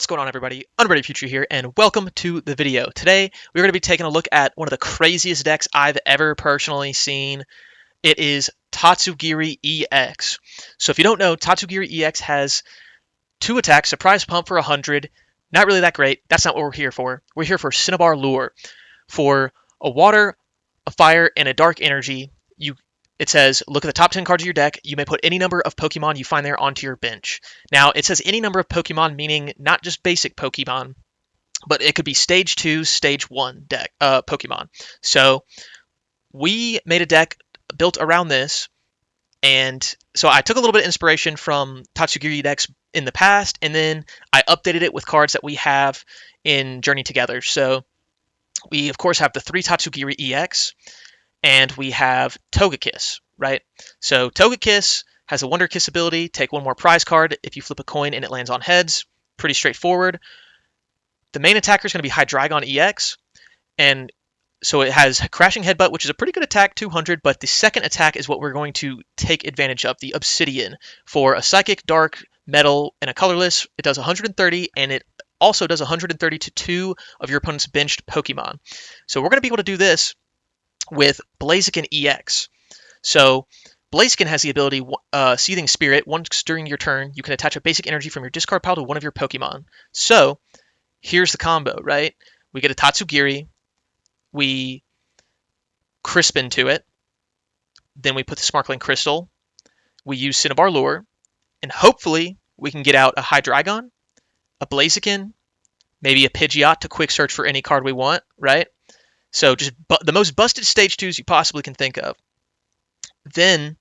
going on, everybody? Unready Future here, and welcome to the video. Today, we're going to be taking a look at one of the craziest decks I've ever personally seen. It is Tatsugiri EX. So if you don't know, Tatsugiri EX has 2 attacks, Surprise Pump for 100. Not really that great. That's not what we're here for. We're here for Cinnabar Lure. For a Water, a Fire, and a Dark Energy, it says, look at the top 10 cards of your deck. You may put any number of Pokemon you find there onto your bench. Now, it says any number of Pokemon, meaning not just basic Pokemon, but it could be Stage 2, Stage 1 deck Pokemon. So we made a deck built around this, and so I took a little bit of inspiration from Tatsugiri decks in the past, and then I updated it with cards that we have in Journey Together. So we, of course, have the 3 Tatsugiri EX, and we have Togekiss, right? So Togekiss has a Wonder Kiss ability, take 1 more prize card if you flip a coin and it lands on heads. Pretty straightforward. The main attacker is going to be Hydreigon EX, and so it has Crashing Headbutt, which is a pretty good attack, 200, but the second attack is what we're going to take advantage of, the Obsidian. For a Psychic, Dark, Metal, and a Colorless, it does 130, and it also does 130 to 2 of your opponent's benched Pokemon. So we're going to be able to do this with Blaziken EX. So Blaziken has the ability Seething Spirit. Once during your turn, you can attach a basic energy from your discard pile to one of your Pokemon. So here's the combo, right? We get a Tatsugiri, we Crispin to it, then we put the Sparkling Crystal, we use Cinnabar Lure, and hopefully we can get out a Hydreigon, a Blaziken, maybe a Pidgeot to quick search for any card we want, right? So just the most busted Stage 2s you possibly can think of. Then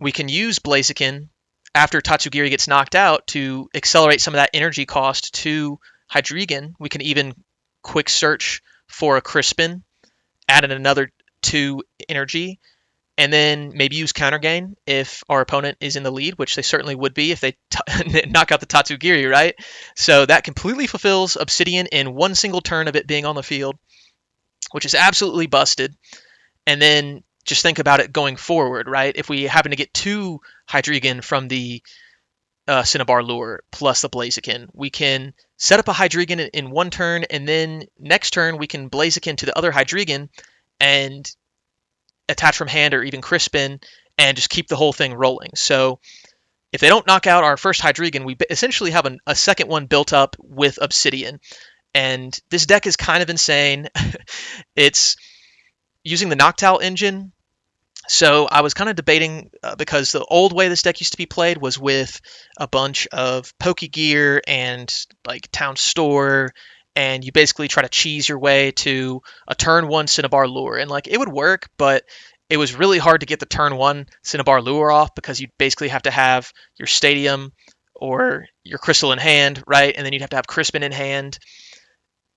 we can use Blaziken after Tatsugiri gets knocked out to accelerate some of that energy cost to Hydreigon. We can even quick search for a Crispin, add in another 2 energy, and then maybe use Counter Gain if our opponent is in the lead, which they certainly would be if they knock out the Tatsugiri, right? So that completely fulfills Obsidian in one single turn of it being on the field, which is absolutely busted. And then just think about it going forward, right? If we happen to get 2 Hydreigon from the Cinnabar Lure plus the Blaziken, we can set up a Hydreigon in one turn, and then next turn we can Blaziken to the other Hydreigon and attach from hand or even Crispin and just keep the whole thing rolling. So if they don't knock out our first Hydreigon, we essentially have a second one built up with Obsidian. And this deck is kind of insane. It's using the Noctowl engine. So I was kind of debating because the old way this deck used to be played was with a bunch of Pokegear and like Town Store, and you basically try to cheese your way to a turn 1 Cinnabar Lure. And like it would work, but it was really hard to get the turn 1 Cinnabar Lure off because you'd basically have to have your Stadium or your Crystal in hand, right? And then you'd have to have Crispin in hand.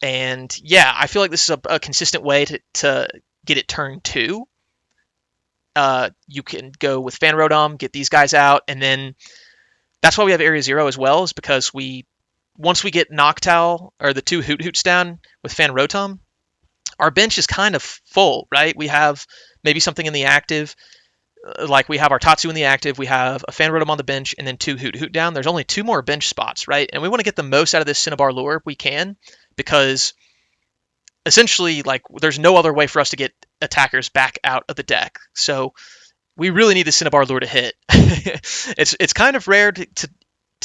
And yeah, I feel like this is a consistent way to get it turn 2. You can go with Fan Rotom, get these guys out, and then that's why we have Area 0 as well, is because once we get Noctowl or the 2 Hoothoots down with Fan Rotom, our bench is kind of full, right? We have maybe something in the active, like we have our Tatsu in the active, we have a Fan Rotom on the bench, and then 2 Hoothoot down. There's only 2 more bench spots, right? And we want to get the most out of this Cinnabar Lure we can, because essentially, like, there's no other way for us to get attackers back out of the deck. So we really need the Cinnabar Lure to hit. It's kind of rare to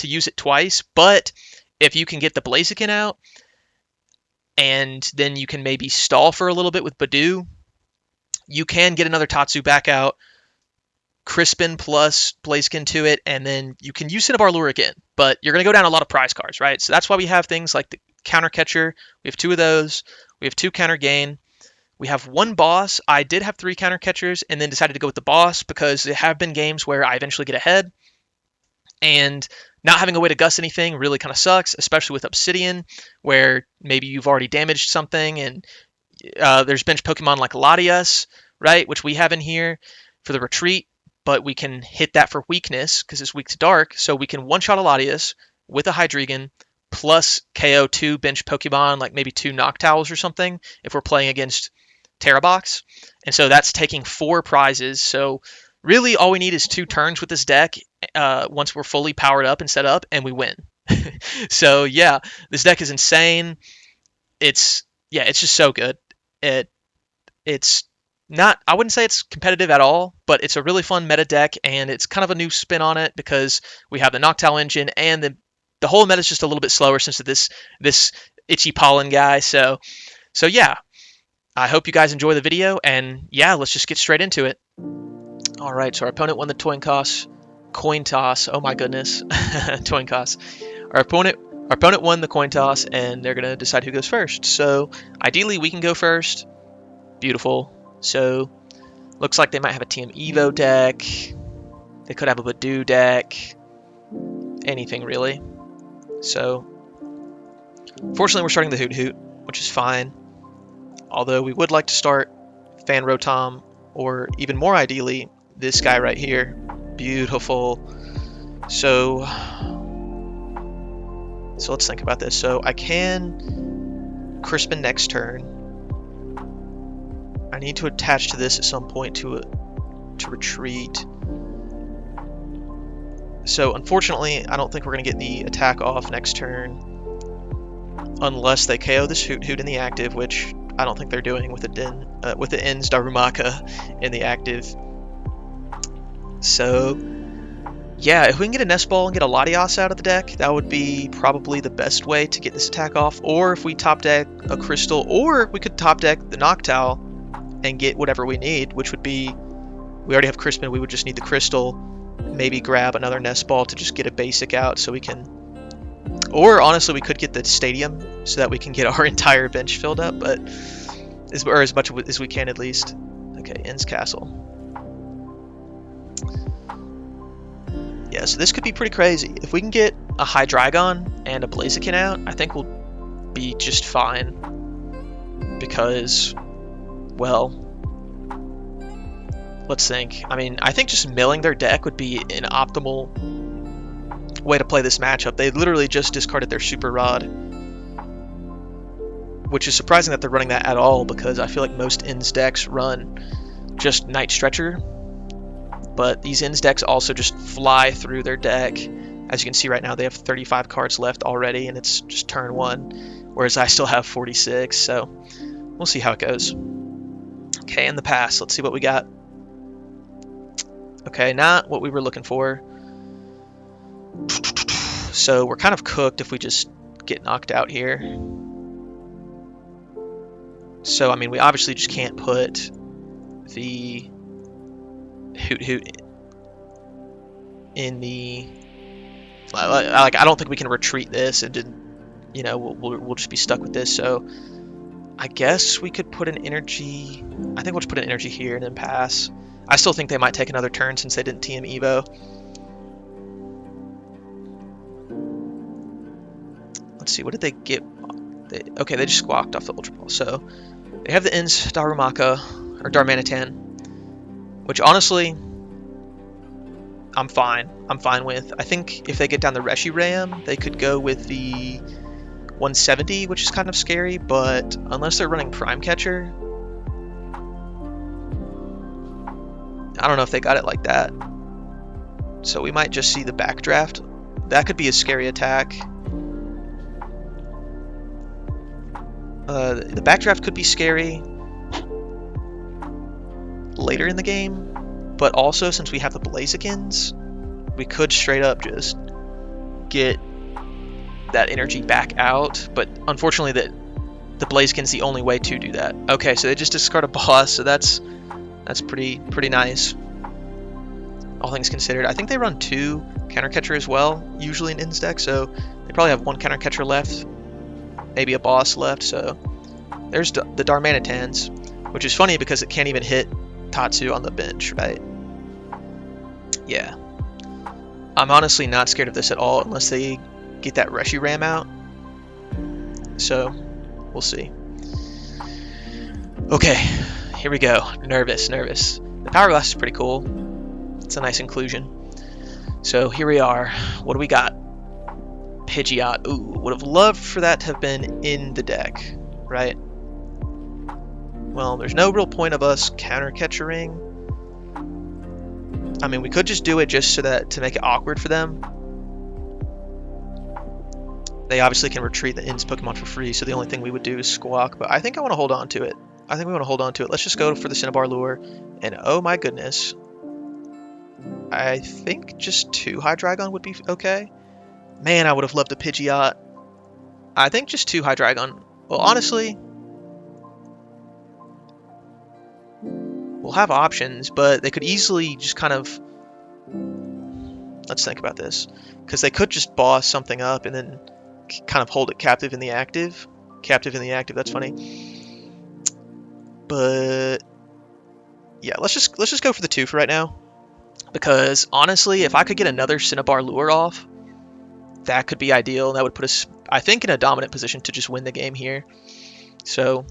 use it twice, but if you can get the Blaziken out, and then you can maybe stall for a little bit with Budew, you can get another Tatsu back out, Crispin plus Blaziken to it, and then you can use Cinnabar Lure again. But you're going to go down a lot of prize cards, right? So that's why we have things like the Counter Catcher. We have 2 of those. We have 2 Counter Gain. We have 1 boss. I did have 3 Counter Catchers and then decided to go with the boss because there have been games where I eventually get ahead. And not having a way to gust anything really kind of sucks, especially with Obsidian, where maybe you've already damaged something and there's bench Pokemon like Latias, right, which we have in here for the retreat, but we can hit that for weakness because it's weak to dark, so we can one-shot a Latias with a Hydreigon plus KO 2 bench Pokemon, like maybe 2 Noctowls or something, if we're playing against Terrabox. And so that's taking 4 prizes. So really all we need is 2 turns with this deck once we're fully powered up and set up, and we win. So yeah, this deck is insane. It's just so good. It's not, I wouldn't say it's competitive at all, but it's a really fun meta deck, and it's kind of a new spin on it because we have the Noctowl engine, and the whole meta is just a little bit slower since of this itchy pollen guy. So yeah, I hope you guys enjoy the video, and yeah, let's just get straight into it. All right, so our opponent won the coin toss. Oh my goodness, coin toss. Our opponent won the coin toss, and they're gonna decide who goes first. So ideally, we can go first. Beautiful. So looks like they might have a Team Evo deck. They could have a Budew deck. Anything really. So fortunately, we're starting the Hoothoot, which is fine. Although we would like to start Fan Rotom, or even more ideally, this guy right here. Beautiful. So let's think about this. So I can Crispin next turn. I need to attach to this at some point to retreat. So unfortunately, I don't think we're going to get the attack off next turn unless they KO this Hoothoot in the active, which I don't think they're doing with the Ins Darumaka in the active. So yeah, if we can get a Nest Ball and get a Latias out of the deck, that would be probably the best way to get this attack off. Or if we top deck a Crystal, or we could top deck the Noctowl and get whatever we need, which would be, we already have Crispin, we would just need the Crystal, maybe grab another Nest Ball to just get a basic out so we can, or honestly we could get the Stadium so that we can get our entire bench filled up, but or as much as we can at least. Okay, Ins Castle. Yeah, so this could be pretty crazy. If we can get a Hydreigon and a Blaziken out, I think we'll be just fine, because, well, let's think. I mean, I think just milling their deck would be an optimal way to play this matchup. They literally just discarded their Super Rod, which is surprising that they're running that at all, because I feel like most Ins decks run just Night Stretcher, but these Ins decks also just fly through their deck. As you can see right now, they have 35 cards left already, and it's just turn 1, whereas I still have 46, so we'll see how it goes. Okay, in the pass, let's see what we got. Okay, not what we were looking for. So we're kind of cooked if we just get knocked out here. So, I mean, we obviously just can't put the Hoothoot in the... Like, I don't think we can retreat this and didn't, you know, we'll just be stuck with this. So I guess we could put an energy. I think we'll just put an energy here and then pass. I still think they might take another turn since they didn't TM Evo. Let's see, what did they get? Okay, they just squawked off the Ultra Ball. So they have the Ins Darumaka, or Darmanitan, which honestly, I'm fine with. I think if they get down the Reshiram, they could go with the 170, which is kind of scary, but unless they're running Prime Catcher, I don't know if they got it like that. So we might just see the Backdraft. That could be a scary attack. The Backdraft could be scary later in the game, but also since we have the Blazikens, we could straight up just get that energy back out, but unfortunately the Blaziken's the only way to do that. Okay, so they just discard a boss, so that's pretty nice, all things considered. I think they run 2 Counter Catcher as well, usually in Ins deck, so they probably have 1 Counter Catcher left, maybe a boss left. So there's the Darmanitans, which is funny because it can't even hit Tatsu on the bench, right? Yeah, I'm honestly not scared of this at all unless they get that Reshiram out, so we'll see. Okay, here we go. Nervous. The Power Glass is pretty cool. It's a nice inclusion. So here we are. What do we got? Pidgeot. Ooh, would have loved for that to have been in the deck, right? Well, there's no real point of us counter catchering. I mean, we could just do it just so that to make it awkward for them. They obviously can retreat the ins Pokemon for free, so the only thing we would do is Squawk, but I think I want to hold on to it. I think we want to hold on to it. Let's just go for the Cinnabar Lure, and oh my goodness. I think just 2 Hydreigon would be okay. Man, I would have loved a Pidgeot. I think just 2 Hydreigon. Well, honestly, we'll have options, but they could easily just kind of... Let's think about this. Because they could just boss something up and then kind of hold it captive in the active. Captive in the active, that's funny. But yeah, let's just go for the 2 for right now. Because honestly, if I could get another Cinnabar Lure off, that could be ideal. That would put us, I think, in a dominant position to just win the game here. So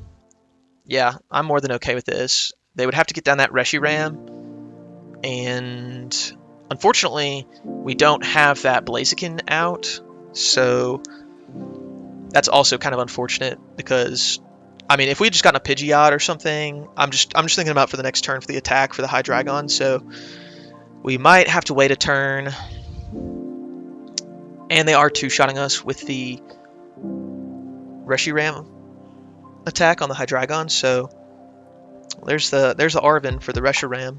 yeah, I'm more than okay with this. They would have to get down that Reshiram, and unfortunately, we don't have that Blaziken out, so that's also kind of unfortunate because, I mean, if we had just gotten a Pidgeot or something, I'm just thinking about for the next turn for the attack for the Hydreigon, so we might have to wait a turn. And they are 2-shotting us with the Reshiram attack on the Hydreigon, so there's the Arven for the Reshiram.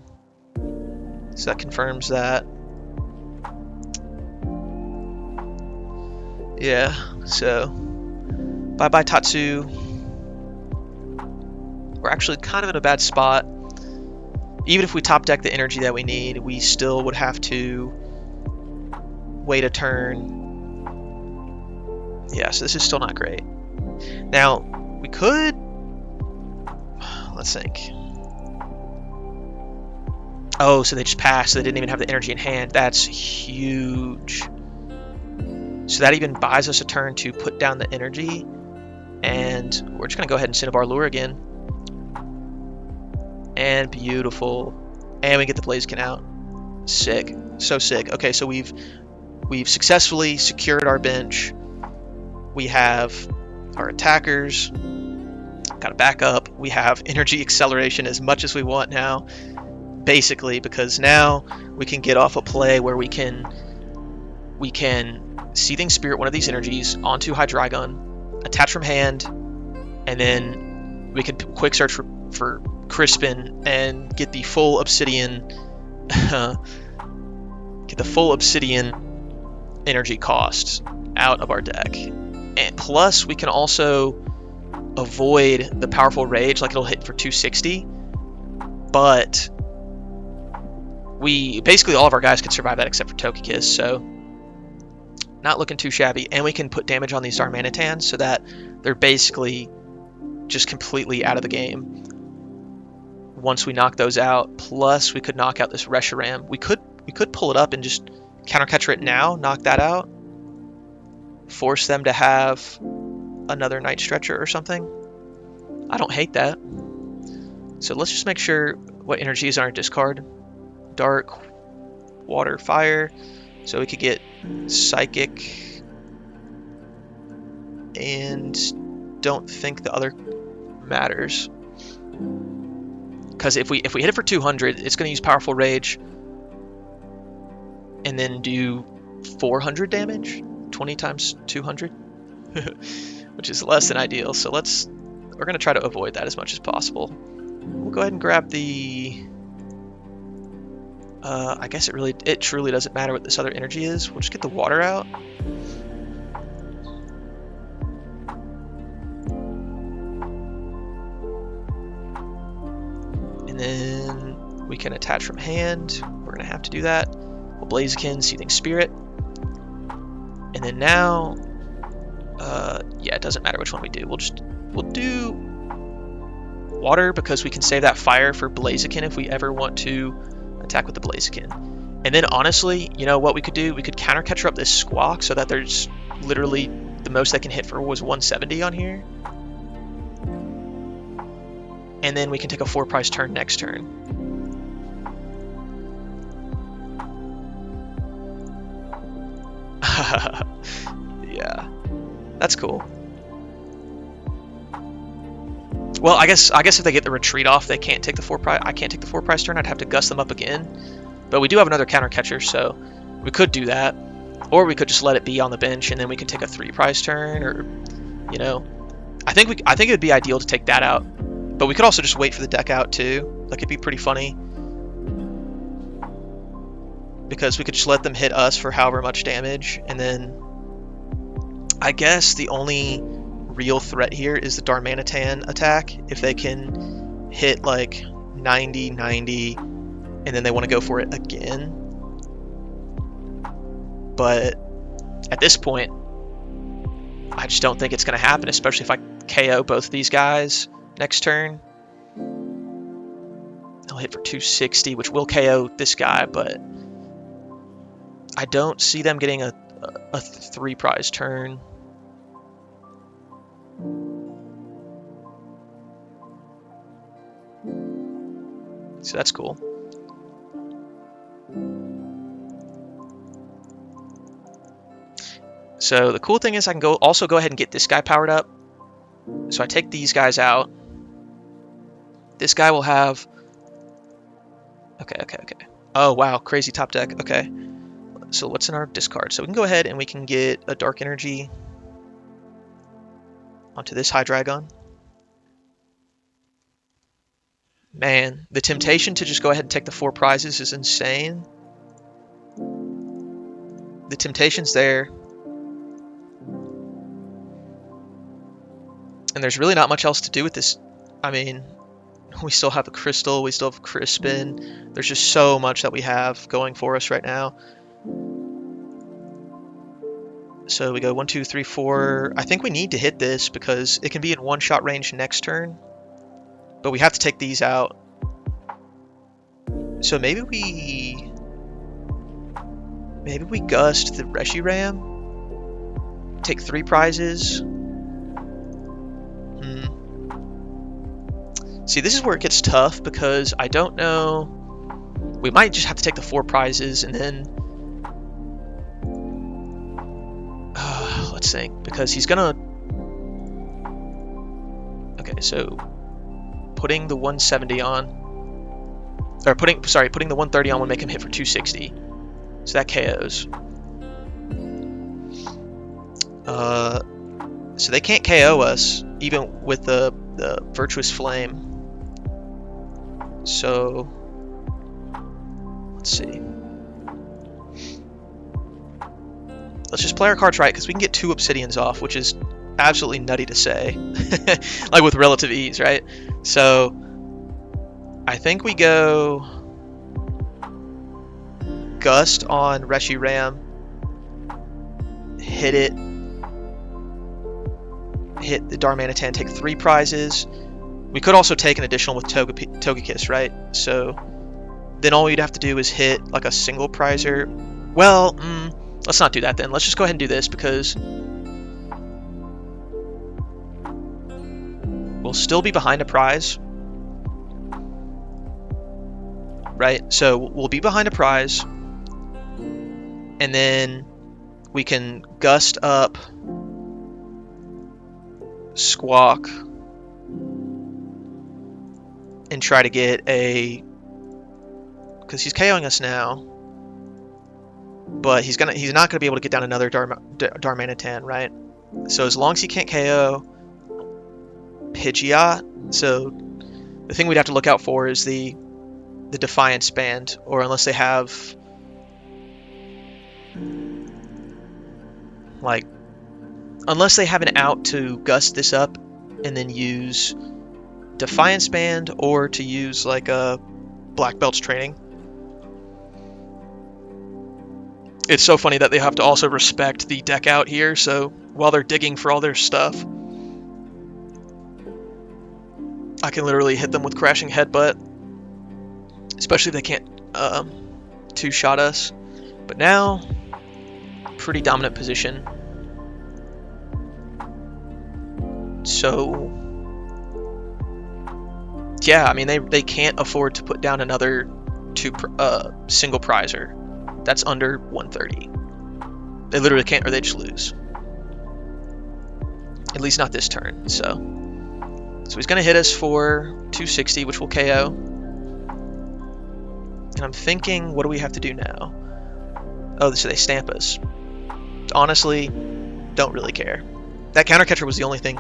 So that confirms that. Yeah, so bye-bye Tatsu. We're actually kind of in a bad spot. Even if we top deck the energy that we need, we still would have to wait a turn. Yeah, so this is still not great. Now, we could... Let's think. Oh, so they just passed, so they didn't even have the energy in hand. That's huge. So that even buys us a turn to put down the energy. And we're just going to go ahead and Cinnabar Lure again. And beautiful. And we get the Blaziken out. Sick. So sick. Okay, so we've successfully secured our bench. We have our attackers. Got a backup. We have energy acceleration as much as we want now. Basically, because now we can get off a play where we can Seething Spirit one of these energies onto Hydreigon, attach from hand, and then we can quick search for Crispin and get the full Obsidian energy cost out of our deck. And plus we can also avoid the powerful rage, like it'll hit for 260, but we basically all of our guys can survive that except for Togekiss, so not looking too shabby. And we can put damage on these Darmanitans so that they're basically just completely out of the game once we knock those out. Plus we could knock out this Reshiram. We could pull it up and just counter catcher it now, knock that out, force them to have another Night Stretcher or something. I don't hate that. So let's just make sure what energies are in our discard. Dark, Water, Fire. So we could get Psychic. And don't think the other matters. Because if we hit it for 200, it's going to use Powerful Rage. And then do 400 damage. 20 times 200. Which is less than ideal. So we're going to try to avoid that as much as possible. We'll go ahead and grab the... I guess it truly doesn't matter what this other energy is. We'll just get the water out. And then we can attach from hand. We're going to have to do that. We'll Blaziken, Seething Spirit. And then now, yeah, it doesn't matter which one we do. We'll do water because we can save that fire for Blaziken if we ever want to attack with the Blaziken. And then honestly, you know what we could do? We could counter catcher up this Squawk so that there's literally the most they can hit for was 170 on here. And then we can take a 4-price turn next turn. Yeah, that's cool. Well, I guess if they get the retreat off, they can't take the 4-price. I can't take the 4-price turn. I'd have to gust them up again. But we do have another counter catcher, so we could do that. Or we could just let it be on the bench and then we could take a 3-prize turn, or, you know, I think it would be ideal to take that out. But we could also just wait for the deck out too. Like, it'd be pretty funny, because we could just let them hit us for however much damage, and then I guess the only real threat here is the Darmanitan attack. If they can hit like 90, 90, and then they want to go for it again. But at this point, I just don't think it's going to happen, especially if I KO both of these guys next turn. I'll hit for 260, which will KO this guy, but I don't see them getting a 3-prize turn. So that's cool. So the cool thing is I can also go ahead and get this guy powered up. So I take these guys out. This guy will have... Okay. Oh, wow. Crazy top deck. Okay. So what's in our discard? So we can go ahead and we can get a Dark Energy onto this Hydreigon. Man, the temptation to just go ahead and take the 4 prizes is insane. The temptation's there. And there's really not much else to do with this. I mean, we still have a Crystal, we still have Crispin. There's just so much that we have going for us right now. So we go 1, 2, 3, 4. I think we need to hit this because it can be in 1-shot range next turn. But we have to take these out. So maybe we gust the Reshiram. Take 3 prizes. See, this is where it gets tough because I don't know. We might just have to take the 4 prizes and then let's think, because he's gonna. Okay, so putting the 170 on, or putting the 130 on would make him hit for 260. So that KOs. So they can't KO us even with the Virtuous Flame. So let's see. Let's just play our cards right, because we can get 2 Obsidians off, which is absolutely nutty to say. Like with relative ease, right? So I think we go Gust on Reshiram, hit it, hit the Darmanitan, take 3 prizes. We could also take an additional with Togekiss, right? So then all we'd have to do is hit like a single prizer. Well, let's not do that then. Let's just go ahead and do this, because we'll still be behind a prize. Right? So we'll be behind a prize. And then we can Gust up Squawk and try to get a, because he's KOing us now, but he's not gonna be able to get down another Darmanitan, right? So as long as he can't KO Pidgeot, so the thing we'd have to look out for is the Defiance Band, or unless they have like, unless they have an out to Gust this up and then use Defiance Band, or to use like a Black Belt's Training. It's so funny that they have to also respect the deck out here, so while they're digging for all their stuff, I can literally hit them with Crashing Headbutt, especially if they can't 2-shot us. But now, pretty dominant position. So yeah, I mean, they can't afford to put down another single prizer that's under 130. They literally can't, or they just lose. At least not this turn. So he's gonna hit us for 260, which will KO. And I'm thinking, what do we have to do now? Oh, so they stamp us. honestly don't really care. That counter catcher was the only thing.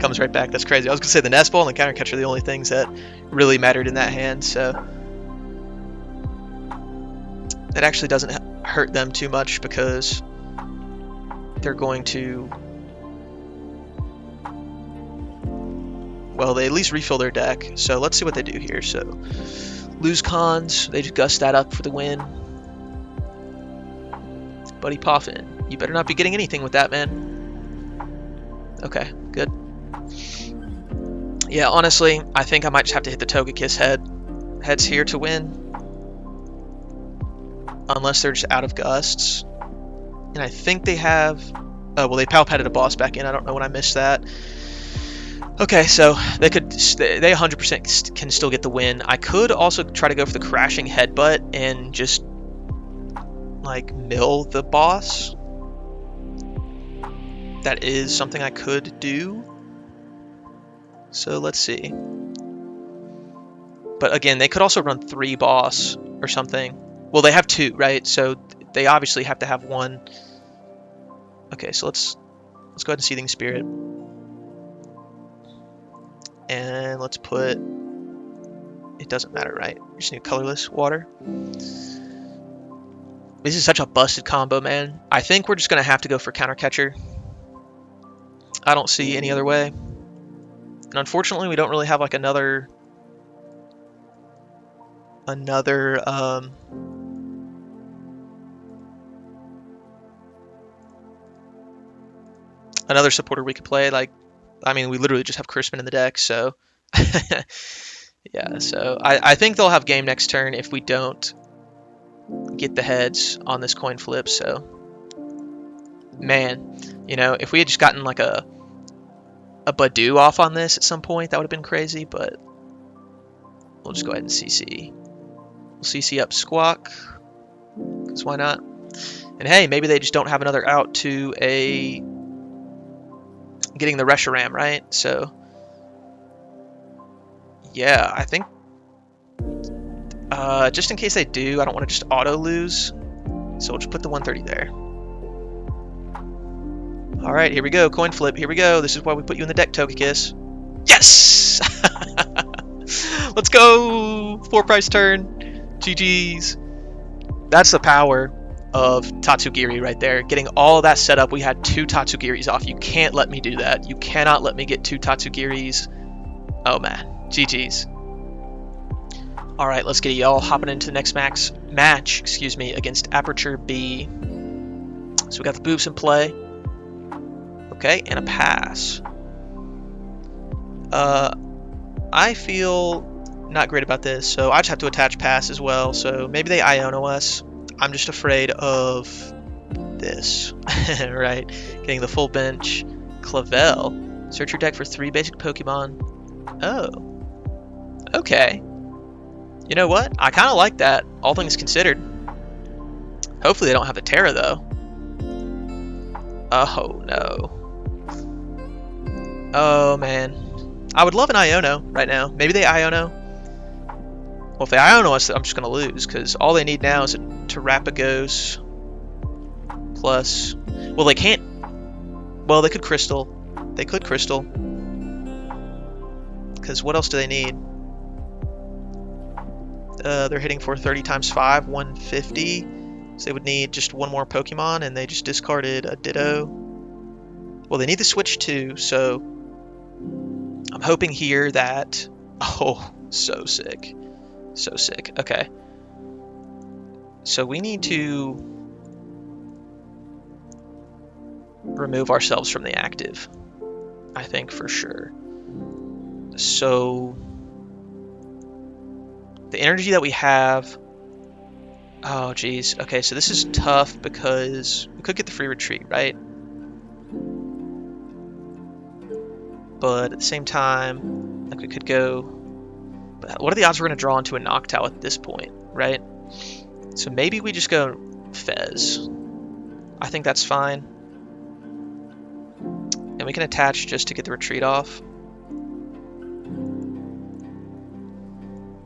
Comes right back. That's crazy. I was gonna say the Nest Ball and the counter catcher are the only things that really mattered in that hand. So it actually doesn't hurt them too much because they're going to, well, they at least refill their deck. So let's see what they do here. So lose cons. They just gust that up for the win. Buddy Poffin, you better not be getting anything with that, man. Okay, good. Yeah, honestly, I think I might just have to hit the Togekiss heads here to win. Unless they're just out of gusts. And I think they have... Oh, well, they PAL padded a boss back in. I don't know when I missed that. Okay, so they 100% can still get the win. I could also try to go for the crashing headbutt and just, like, mill the boss. That is something I could do. So let's see. But again, they could also run 3 boss or something. Well, they have 2, right? So they obviously have to have 1. Okay, so let's go ahead and Seething Spirit. And let's put... It doesn't matter, right? We just need colorless water. This is such a busted combo, man. I think we're just going to have to go for Counter Catcher. I don't see any other way. And unfortunately, we don't really have like another supporter we could play. Like, I mean, we literally just have Crispin in the deck, so yeah. So I think they'll have game next turn if we don't get the heads on this coin flip. So, man, you know, if we had just gotten like a Budew off on this at some point, that would have been crazy, but we'll just go ahead and CC. We'll CC up Squawk, because why not? And hey, maybe they just don't have another out to a getting the Reshiram, right? So, yeah, I think just in case they do, I don't want to just auto lose, so we'll just put the 130 there. Alright, here we go. Coin flip. Here we go. This is why we put you in the deck, Togekiss. Yes! Let's go! 4 price turn. GG's. That's the power of Tatsugiri right there. Getting all of that set up. We had 2 Tatsugiris off. You can't let me do that. You cannot let me get 2 Tatsugiris. Oh, man. GG's. Alright, let's get it, y'all. Hopping into the next match, against Aperture B. So we got the boobs in play. Okay, and a pass. I feel not great about this, so I just have to attach pass as well. So maybe they Iono us. I'm just afraid of this, right? Getting the full bench. Clavel. Search your deck for 3 basic Pokemon. Oh. Okay. You know what? I kind of like that, all things considered. Hopefully they don't have the Terra, though. Oh, no. Oh, man. I would love an Iono right now. Maybe they Iono. Well, if they Iono us, I'm just going to lose, because all they need now is a Terrapagos plus... Well, they can't... Well, they could Crystal. They could Crystal. Because what else do they need? They're hitting for 30 times 5, 150. So they would need just 1 more Pokemon, and they just discarded a Ditto. Well, they need the switch too, so I'm hoping here that... Oh, so sick. So sick. Okay. So we need to remove ourselves from the active, I think, for sure. So the energy that we have... Oh, geez. Okay, so this is tough because we could get the free retreat, right? But at the same time, like we could go... But what are the odds we're going to draw into a Noctowl at this point, right? So maybe we just go Fez. I think that's fine. And we can attach just to get the retreat off.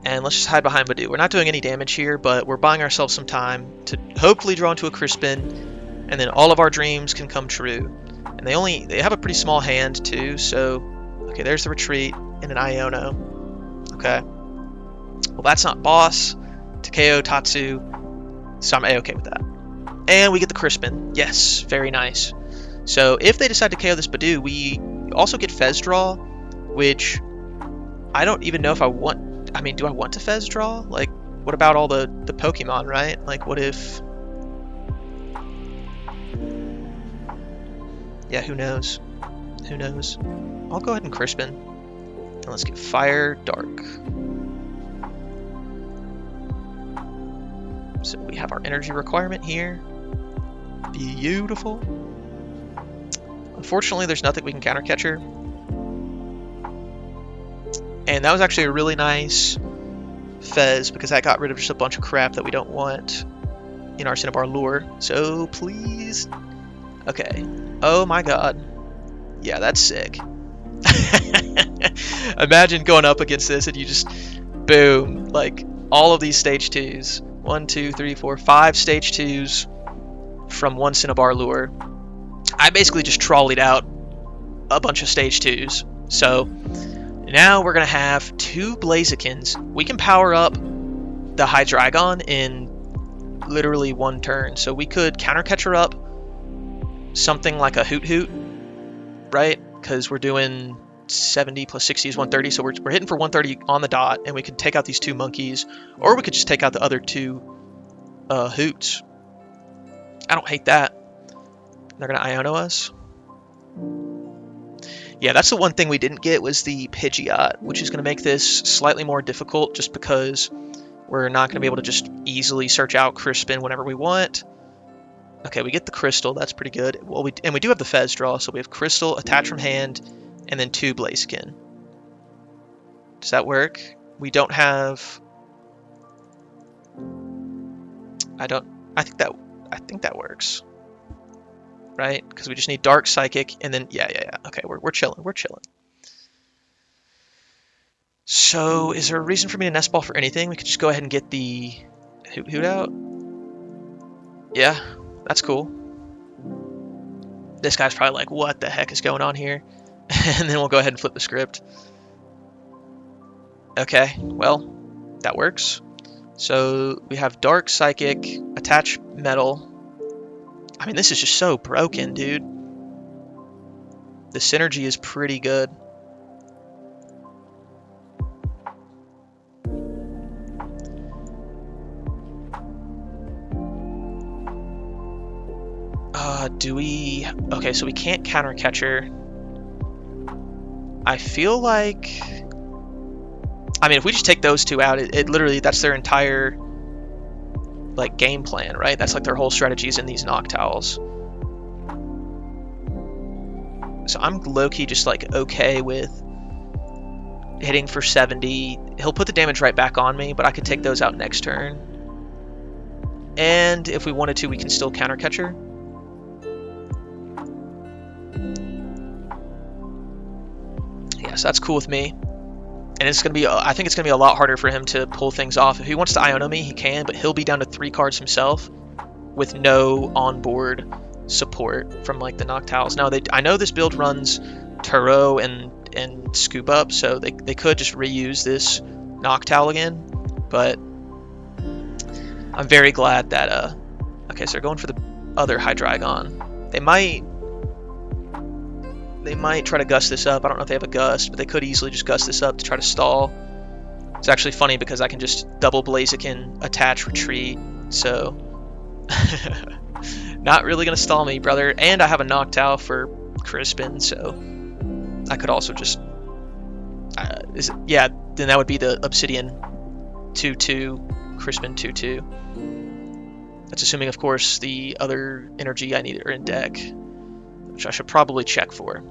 And let's just hide behind Budew. We're not doing any damage here, but we're buying ourselves some time to hopefully draw into a Crispin. and then all of our dreams can come true. And they have a pretty small hand too, so okay, there's the retreat and an Iono. Okay. Well, that's not boss to KO Tatsu, so I'm A-okay with that. And we get the Crispin. Yes, very nice. So if they decide to KO this Budew, we also get Fez Draw, which I don't even know if I want. I mean, do I want to Fez Draw? Like, what about all the Pokemon, right? Like, what if... Yeah, who knows? Who knows? I'll go ahead and Crispin. And let's get Fire Dark. So we have our energy requirement here. Beautiful. Unfortunately, there's nothing we can counter catcher. And that was actually a really nice Fez, because that got rid of just a bunch of crap that we don't want in our Cinnabar lure. So please. Okay. Oh my god. Yeah, that's sick. Imagine going up against this and you just boom, like all of these stage 2s. 1, 2, 3, 4, 5 stage 2s from one Cinnabar lure. I basically just trolleyed out a bunch of stage 2s. So now we're going to have 2 Blazikens. We can power up the Hydreigon in literally 1 turn. So we could counter catcher up something like a Hoothoot, right? Because we're doing 70 plus 60 is 130, so we're hitting for 130 on the dot, and we could take out these 2 monkeys, or we could just take out the other 2 Hoots. I don't hate that. They're gonna Iono us. Yeah, that's the one thing we didn't get, was the Pidgeot, which is gonna make this slightly more difficult, just because we're not gonna be able to just easily search out Crispin whenever we want. Okay, we get the Crystal. That's pretty good. Well, we do have the Fez Draw, so we have Crystal, attach from hand, and then 2 Blaziken. Does that work? We don't have... I think that works. Right? Because we just need Dark, Psychic, and then... Yeah. Okay, we're chilling. We're chilling. So, is there a reason for me to Nest Ball for anything? We could just go ahead and get the Hoot out. Yeah, that's cool. This guy's probably like, what the heck is going on here? And then we'll go ahead and flip the script. Okay, well, that works. So we have Dark, Psychic, attach Metal. I mean, this is just so broken, dude. The synergy is pretty good. Do we... Okay, so we can't counter catcher. I feel like... I mean, if we just take those 2 out, it literally, that's their entire, like, game plan, right? That's like their whole strategies in these Noctowls. So I'm low-key just, like, okay with hitting for 70. He'll put the damage right back on me, but I could take those out next turn. And if we wanted to, we can still counter catcher. So that's cool with me, and it's gonna be. I think it's gonna be a lot harder for him to pull things off. If he wants to Iono me, he can, but he'll be down to 3 cards himself, with no onboard support from like the Noctowls. Now I know this build runs Turo and Scoop Up, so they could just reuse this Noctowl again. But I'm very glad that okay, so they're going for the other Hydreigon. They might try to gust this up. I don't know if they have a gust, but they could easily just gust this up to try to stall. It's actually funny because I can just double Blaziken, attach, retreat, so... Not really going to stall me, brother. And I have a Noctowl for Crispin, so... I could also just... yeah, then that would be the Obsidian 2-2, Crispin 2-2. That's assuming, of course, the other energy I need are in deck, which I should probably check for.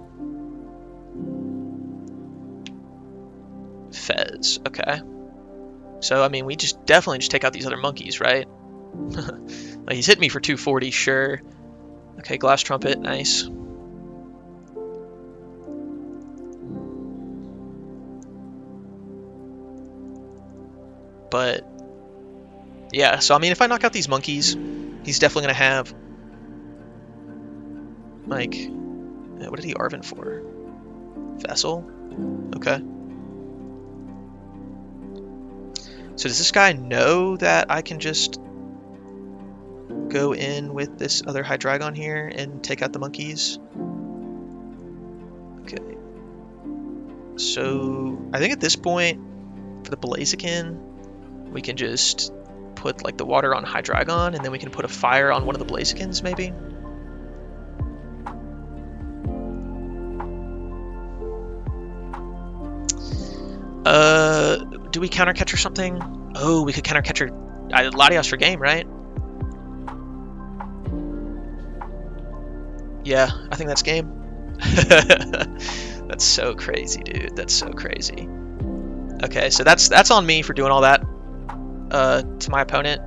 Fez, okay. So, I mean, we just definitely just take out these other monkeys, right? Like, he's hit me for 240, sure. Okay, Glass Trumpet, nice. But, yeah, so, I mean, if I knock out these monkeys, he's definitely going to have Like, what did he Arven for? Vessel? Okay. So does this guy know that I can just go in with this other Hydreigon here and take out the monkeys? Okay. So I think at this point, for the Blaziken, we can just put like the water on Hydreigon, and then we can put a fire on one of the Blazikens, maybe. Do we counter catch or something? Oh, we could counter catch her Latias for game, right? Yeah, I think that's game. That's so crazy, dude. That's so crazy. Okay, so that's on me for doing all that to my opponent.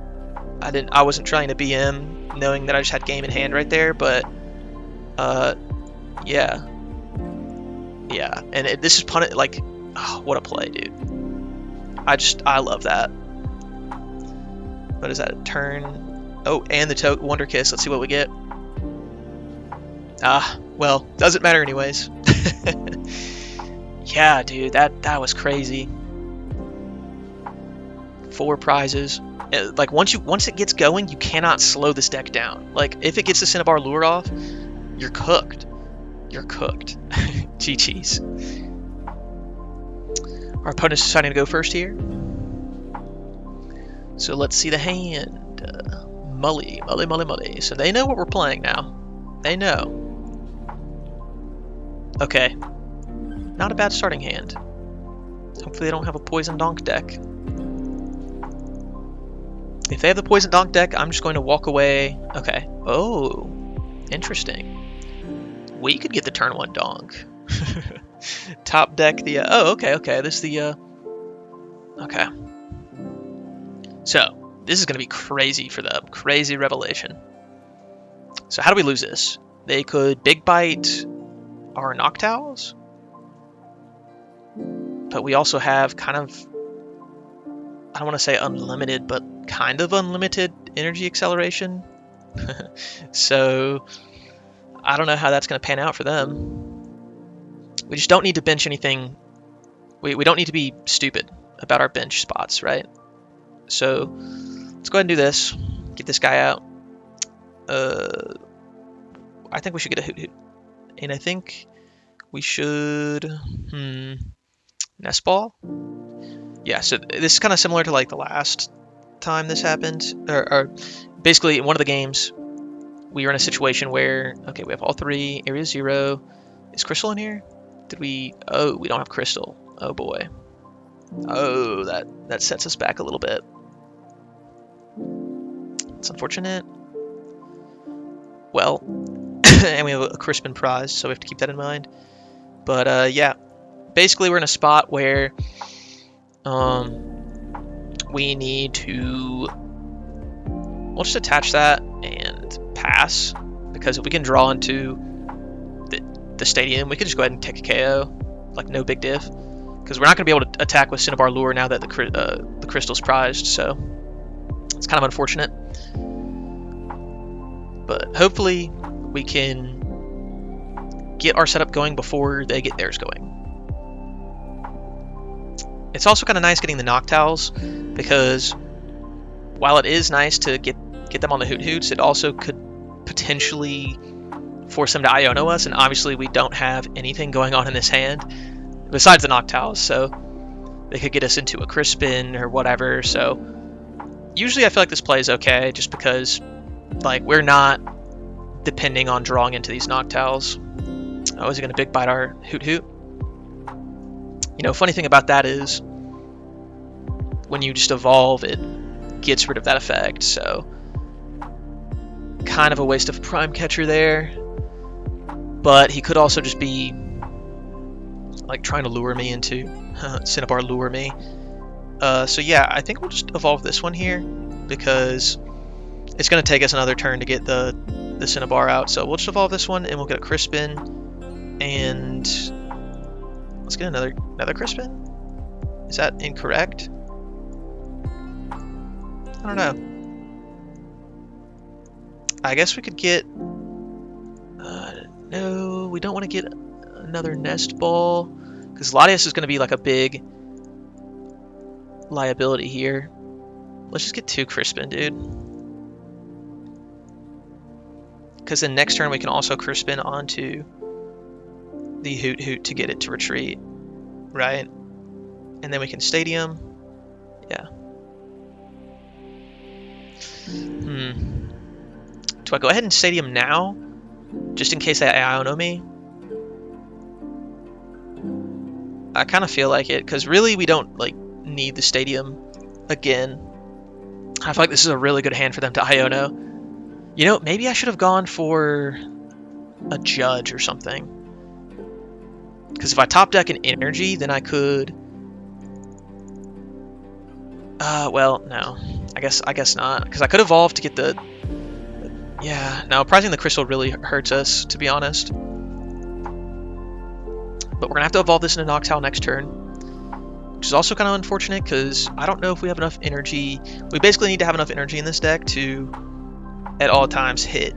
I wasn't trying to BM, knowing that I just had game in hand right there, but yeah, and this is like, oh, what a play, dude. I love that. What is that? Turn. Oh, and the Wonder Kiss. Let's see what we get. Well, doesn't matter anyways. Yeah, dude, that was crazy. 4 prizes. Like once it gets going, you cannot slow this deck down. Like if it gets the Cinnabar lure off, you're cooked. You're cooked. GG's. Our opponent's deciding to go first here. So let's see the hand. Mully. So they know what we're playing now. They know. Okay. Not a bad starting hand. Hopefully they don't have a Poison Donk deck. If they have the Poison Donk deck, I'm just going to walk away. Okay. Oh, interesting. We could get the turn 1 Donk. Top deck the... oh, okay. This is the... okay. So, this is going to be crazy for them. Crazy revelation. So how do we lose this? They could Big Bite our Noctowls. But we also have kind of... I don't want to say unlimited, but kind of unlimited energy acceleration. So, I don't know how that's going to pan out for them. We just don't need to bench anything. We don't need to be stupid about our bench spots, right? So, let's go ahead and do this. Get this guy out. I think we should get a Hoothoot. And I think we should... Nest Ball? Yeah, so this is kind of similar to like the last time this happened. Or basically, in one of the games, we were in a situation where, okay, we have all 3, Area 0. Is Crystal in here? Did we... oh, we don't have Crystal. Oh, boy. Oh, that sets us back a little bit. It's unfortunate. Well, and we have a Crispin prize, so we have to keep that in mind. But, yeah. Basically, we're in a spot where we need to... we'll just attach that and pass, because if we can draw into the stadium, we can just go ahead and take a KO, like no big diff, because we're not going to be able to attack with Cinnabar Lure now that the crystal's prized, so it's kind of unfortunate. But hopefully we can get our setup going before they get theirs going. It's also kind of nice getting the Noctowls, because while it is nice to get them on the Hoothoots, it also could potentially force them to Iono us, and obviously we don't have anything going on in this hand besides the Noctowls, so they could get us into a Crispin or whatever. So usually I feel like this play is okay, just because like we're not depending on drawing into these Noctowls. Oh, is he going to Big Bite our Hoothoot? You know, funny thing about that is when you just evolve, it gets rid of that effect, so kind of a waste of Prime Catcher there. But he could also just be like trying to lure me into Cinnabar lure me. So yeah, I think we'll just evolve this one here, because it's going to take us another turn to get the Cinnabar out. So we'll just evolve this one, and we'll get a Crispin, and let's get another Crispin. Is that incorrect? I don't know. I guess we could get No, we don't want to get another Nest Ball, because Latias is going to be like a big liability here. Let's just get 2 Crispin, dude. Because then next turn we can also Crispin onto the Hoothoot to get it to retreat, right? And then we can Stadium. Yeah. Do I go ahead and Stadium now, just in case they Iono me? I kind of feel like it, because really we don't like need the Stadium again. I feel like this is a really good hand for them to Iono. You know, maybe I should have gone for a Judge or something. Because if I top deck an Energy, then I could... well, no. I guess not. Because I could evolve to get the... Yeah, no, prizing the Crystal really hurts us, to be honest. But we're going to have to evolve this into Noctowl next turn. Which is also kind of unfortunate, because I don't know if we have enough energy. We basically need to have enough energy in this deck to, at all times, hit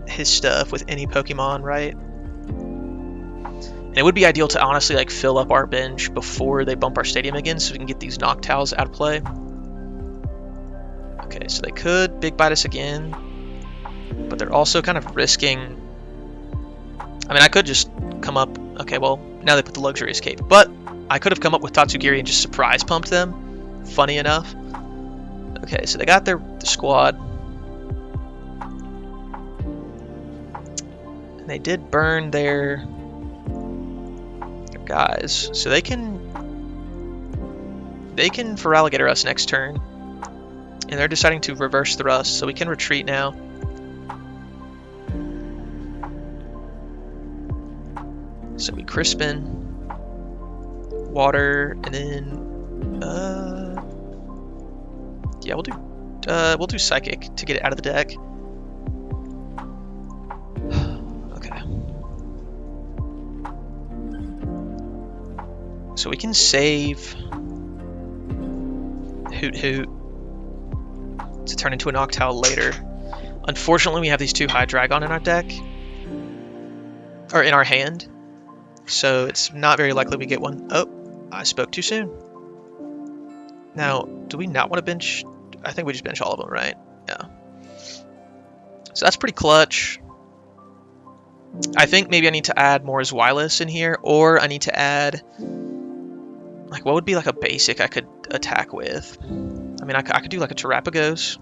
his stuff with any Pokemon, right? And it would be ideal to honestly like fill up our bench before they bump our Stadium again, so we can get these Noctowls out of play. Okay, so they could Big Bite us again, but they're also kind of risking... I mean, I could just come up... Okay, well, now they put the Luxurious Cape, but I could have come up with Tatsugiri and just surprise pumped them, funny enough. Okay, so they got their squad. And they did burn their guys, so they can Feraligatr us next turn, and they're deciding to reverse thrust, so we can retreat now. So we Crispin, water, and then yeah, we'll do Psychic to get it out of the deck. So we can save Hoothoot to turn into a Noctowl later. Unfortunately, we have these 2 Hydreigon in our deck, or in our hand, so it's not very likely we get one. Oh, I spoke too soon. Now, do we not want to bench? I think we just bench all of them, right? Yeah. So that's pretty clutch. I think maybe I need to add more Zweilous in here, or I need to add... Like, what would be like a basic I could attack with? I mean, I could do like a Terapagos,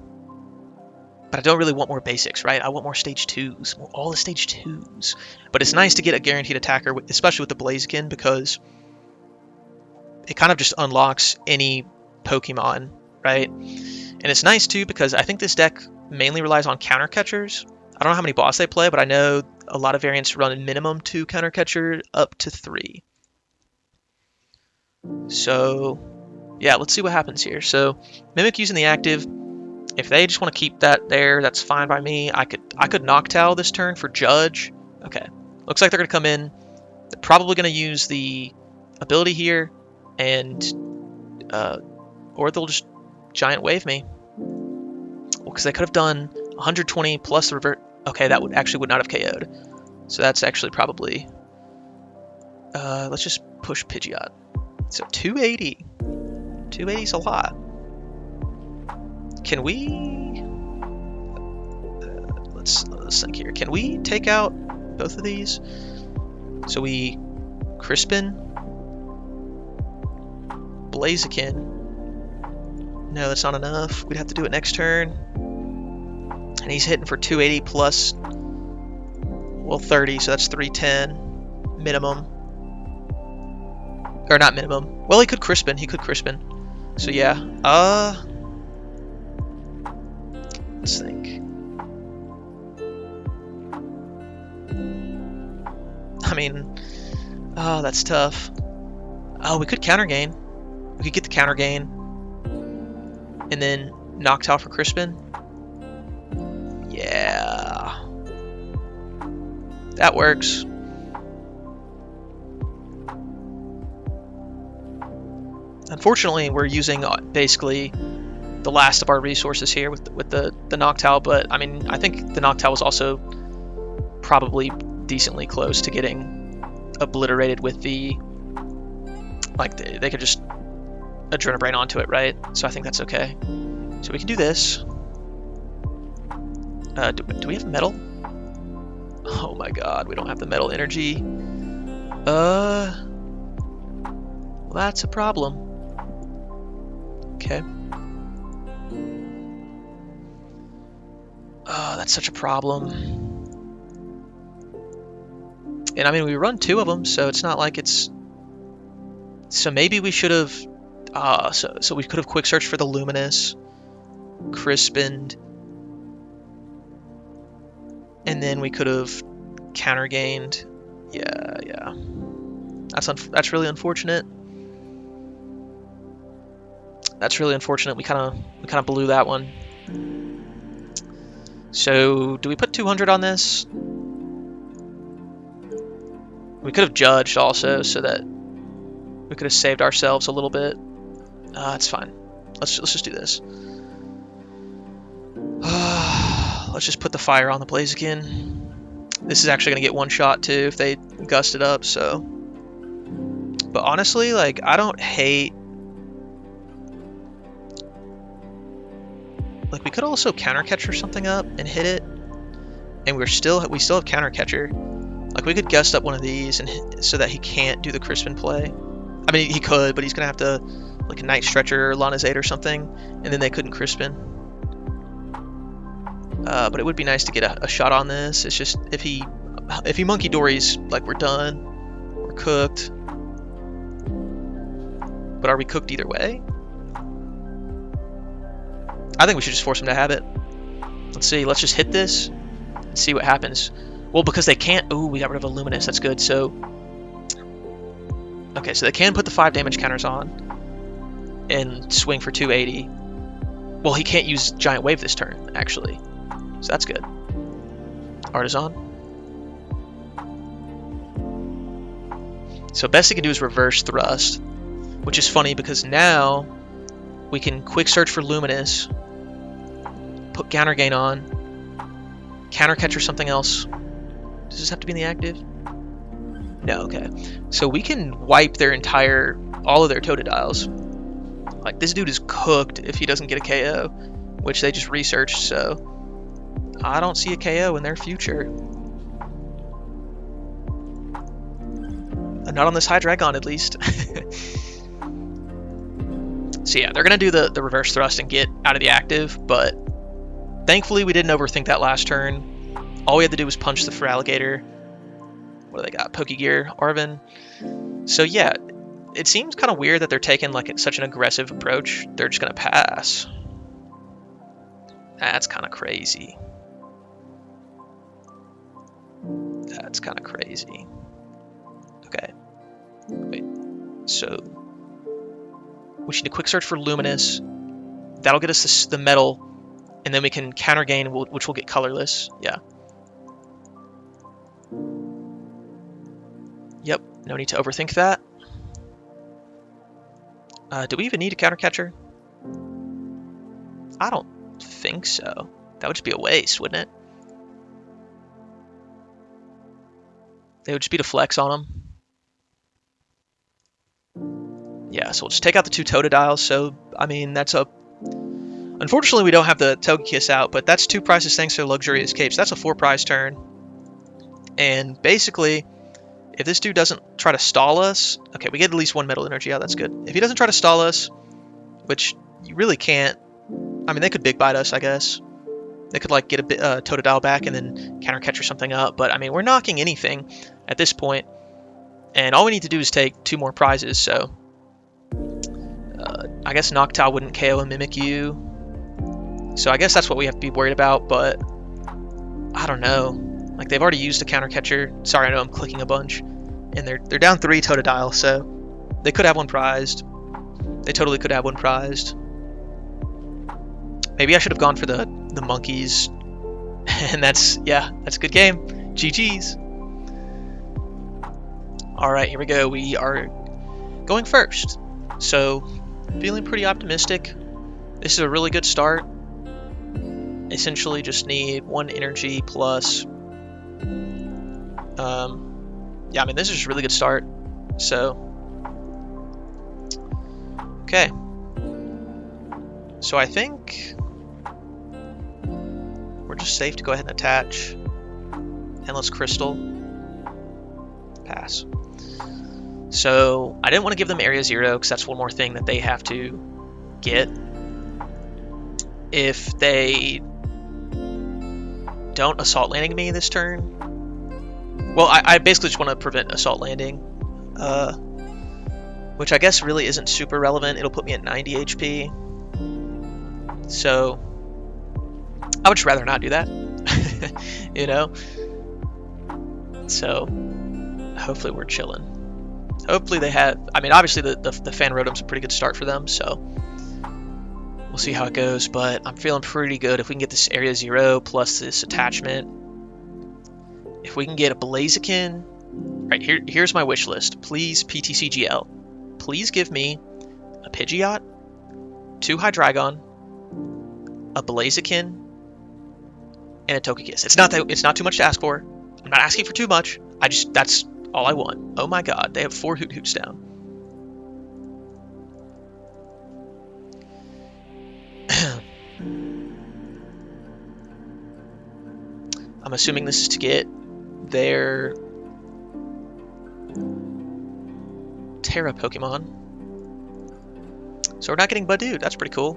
but I don't really want more basics, right? I want more stage 2s, all the stage 2s. But it's nice to get a guaranteed attacker, especially with the Blaziken, because it kind of just unlocks any Pokemon, right? And it's nice too because I think this deck mainly relies on counter catchers. I don't know how many boss they play, but I know a lot of variants run a minimum 2 counter catcher up to 3. So yeah, let's see what happens here. So Mimic using the active. If they just want to keep that there, that's fine by me. I could Noctowl this turn for Judge. Okay, looks like they're gonna come in. They're probably gonna use the ability here, and or they'll just Giant Wave me. Well, because they could have done 120 plus the revert. Okay, that would not have KO'd. So that's actually probably. Let's just push Pidgeot. So 280. 280 is a lot. Can we... let's think here. Can we take out both of these? So we Crispin, Blaziken. No, that's not enough. We'd have to do it next turn. And he's hitting for 280 plus, well, 30, so that's 310 minimum. Or not minimum. Well, he could Crispin. So yeah. Let's think. I mean, oh, that's tough. Oh, we could Counter Gain. We could get the Counter Gain. And then Noctowl for Crispin. Yeah. That works. Unfortunately, we're using basically the last of our resources here with the Noctowl, but I mean, I think the Noctowl was also probably decently close to getting obliterated with the, like, they could just Adrenabrain onto it, right? So I think that's okay. So we can do this. Do we have metal? Oh my god, we don't have the metal energy. Well, that's a problem. Okay. Oh, that's such a problem. And I mean, we run 2 of them, so it's not like it's... So maybe we should have... so we could have quick searched for the Luminous, Crispin, and then we could have counter gained. Yeah. That's really unfortunate. That's really unfortunate. We kind of blew that one. So do we put 200 on this? We could have judged also, so that we could have saved ourselves a little bit. It's fine. Let's just do this. Let's just put the fire on the Blaziken. This is actually gonna get one shot too if they gust it up. So, but honestly, like, I don't hate. Like, we could also counter catcher something up and hit it, and we still have counter catcher. Like, we could gust up one of these and so that he can't do the Crispin play. I mean, he could, but he's gonna have to, like, a Night Stretcher or Lanazade or something, and then they couldn't Crispin. But it would be nice to get a shot on this. It's just if he Monkey Dories, like, we're done, we're cooked. But are we cooked either way? I think we should just force him to have it. Let's see. Let's just hit this and see what happens. Well, because they can't. Ooh, we got rid of a Luminous. That's good. So, okay, so they can put the 5 damage counters on and swing for 280. Well, he can't use Giant Wave this turn, actually. So that's good. Artisan. So best he can do is reverse thrust, which is funny because now we can quick search for Luminous, put counter gain on, counter catch or something else. Does this have to be in the active? No, okay. So we can wipe their all of their Totodiles. Like, this dude is cooked if he doesn't get a KO, which they just researched, so I don't see a KO in their future. Not on this Hydreigon, at least. So yeah, they're going to do the reverse thrust and get out of the active, but thankfully we didn't overthink that last turn. All we had to do was punch the Feraligatr. What do they got? Pokegear, Arven. So yeah, it seems kind of weird that they're taking, like, such an aggressive approach. They're just going to pass. That's kind of crazy. That's kind of crazy. Okay. Wait. So we need to quick search for Luminous. That'll get us the metal, and then we can counter gain, which will get colorless. Yeah. Yep. No need to overthink that. Do we even need a counter catcher? I don't think so. That would just be a waste, wouldn't it? They would just be to flex on them. Yeah, so we'll just take out the 2 Totodiles. So, I mean, that's a... Unfortunately, we don't have the Togekiss out, but that's 2 prizes thanks to Luxurious Capes. That's a 4 prize turn. And basically, if this dude doesn't try to stall us... Okay, we get at least 1 Metal Energy out. That's good. If he doesn't try to stall us, which you really can't... I mean, they could Big Bite us, I guess. They could, like, get a Totodile back and then counter catch or something up. But, I mean, we're knocking anything at this point. And all we need to do is take 2 more prizes, so... I guess Noctowl wouldn't KO and Mimikyu. So I guess that's what we have to be worried about, but... I don't know. Like, they've already used a counter catcher. Sorry, I know I'm clicking a bunch. And they're down 3 Totodile, so... They could have 1 prized. They totally could have 1 prized. Maybe I should have gone for the monkeys. And that's a good game. GG's. Alright, here we go. We are going first. So, feeling pretty optimistic. This is a really good start. Essentially just need 1 energy plus Yeah, I mean, this is a really good start. So, okay. So I think we're just safe to go ahead and attach. Endless Crystal. Pass. So I didn't want to give them Area 0 because that's one more thing that they have to get. If they don't Assault Landing me this turn, well, I basically just want to prevent Assault Landing, which I guess really isn't super relevant. It'll put me at 90 HP. So I would just rather not do that, you know? So hopefully we're chilling. Hopefully they have, I mean, obviously the Fan Rotom's a pretty good start for them, so we'll see how it goes, but I'm feeling pretty good if we can get this Area 0 plus this attachment. If we can get a Blaziken, right, here's my wish list. Please, PTCGL, please give me a Pidgeot, 2 Hydreigon, a Blaziken, and a Togekiss. It's not too much to ask for. I'm not asking for too much. That's all I want. Oh my god, they have 4 Hoothoots down. I'm assuming this is to get their Terra Pokemon. So we're not getting Budew. That's pretty cool.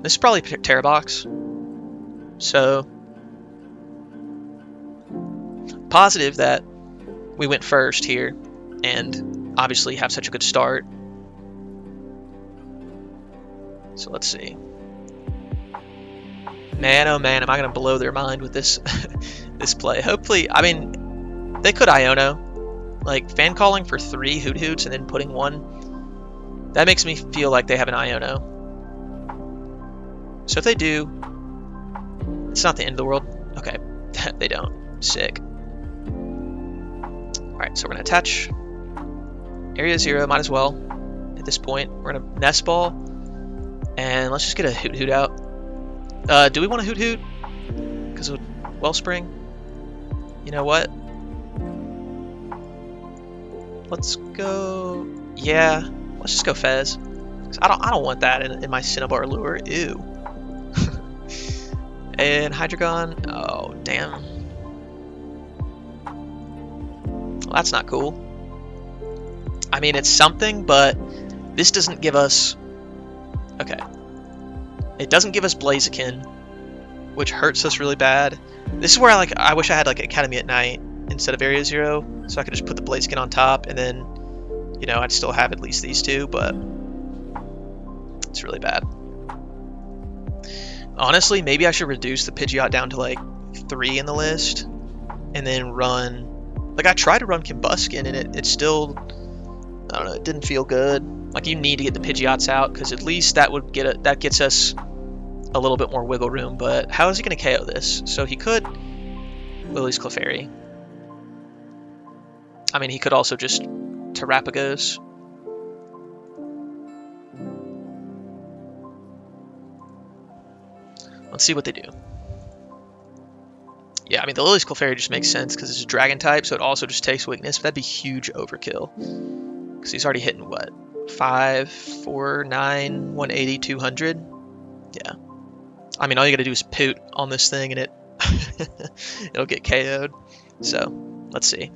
This is probably Terra Box. So positive that we went first here and obviously have such a good start. So let's see. Man, oh man, am I going to blow their mind with this this play. Hopefully, I mean, they could Iono. Like, fan calling for 3 Hoothoots and then putting 1. That makes me feel like they have an Iono. So if they do, it's not the end of the world. Okay, they don't. Sick. Alright, so we're going to attach Area 0, might as well. At this point, we're going to Nest Ball. And let's just get a Hoothoot out. Do we want a Hoothoot? Because of Wellspring? You know what? Let's go... Yeah, let's just go Fez. I don't want that in my Cinnabar lure. Ew. And Hydreigon. Oh, damn. Well, that's not cool. I mean, it's something, but this doesn't give us... Okay. It doesn't give us Blaziken, which hurts us really bad. This is where I wish I had like Academy at Night instead of Area 0, so I could just put the Blaziken on top, and then, you know, I'd still have at least these 2, but it's really bad. Honestly, maybe I should reduce the Pidgeot down to like 3 in the list, and then run... Like, I tried to run Combuskin, and it still... I don't know, it didn't feel good. Like, you need to get the Pidgeots out, because at least that would that gets us a little bit more wiggle room. But how is he going to KO this? So he could Lily's Clefairy. I mean, he could also just Terrapagos. Let's see what they do. Yeah, I mean, the Lily's Clefairy just makes sense because it's a Dragon type, so it also just takes weakness. But that'd be huge overkill. Because he's already hitting, what? 5, 4, 9, 180, 200? Yeah. I mean, all you gotta do is Poot on this thing and it'll get KO'd. So, let's see.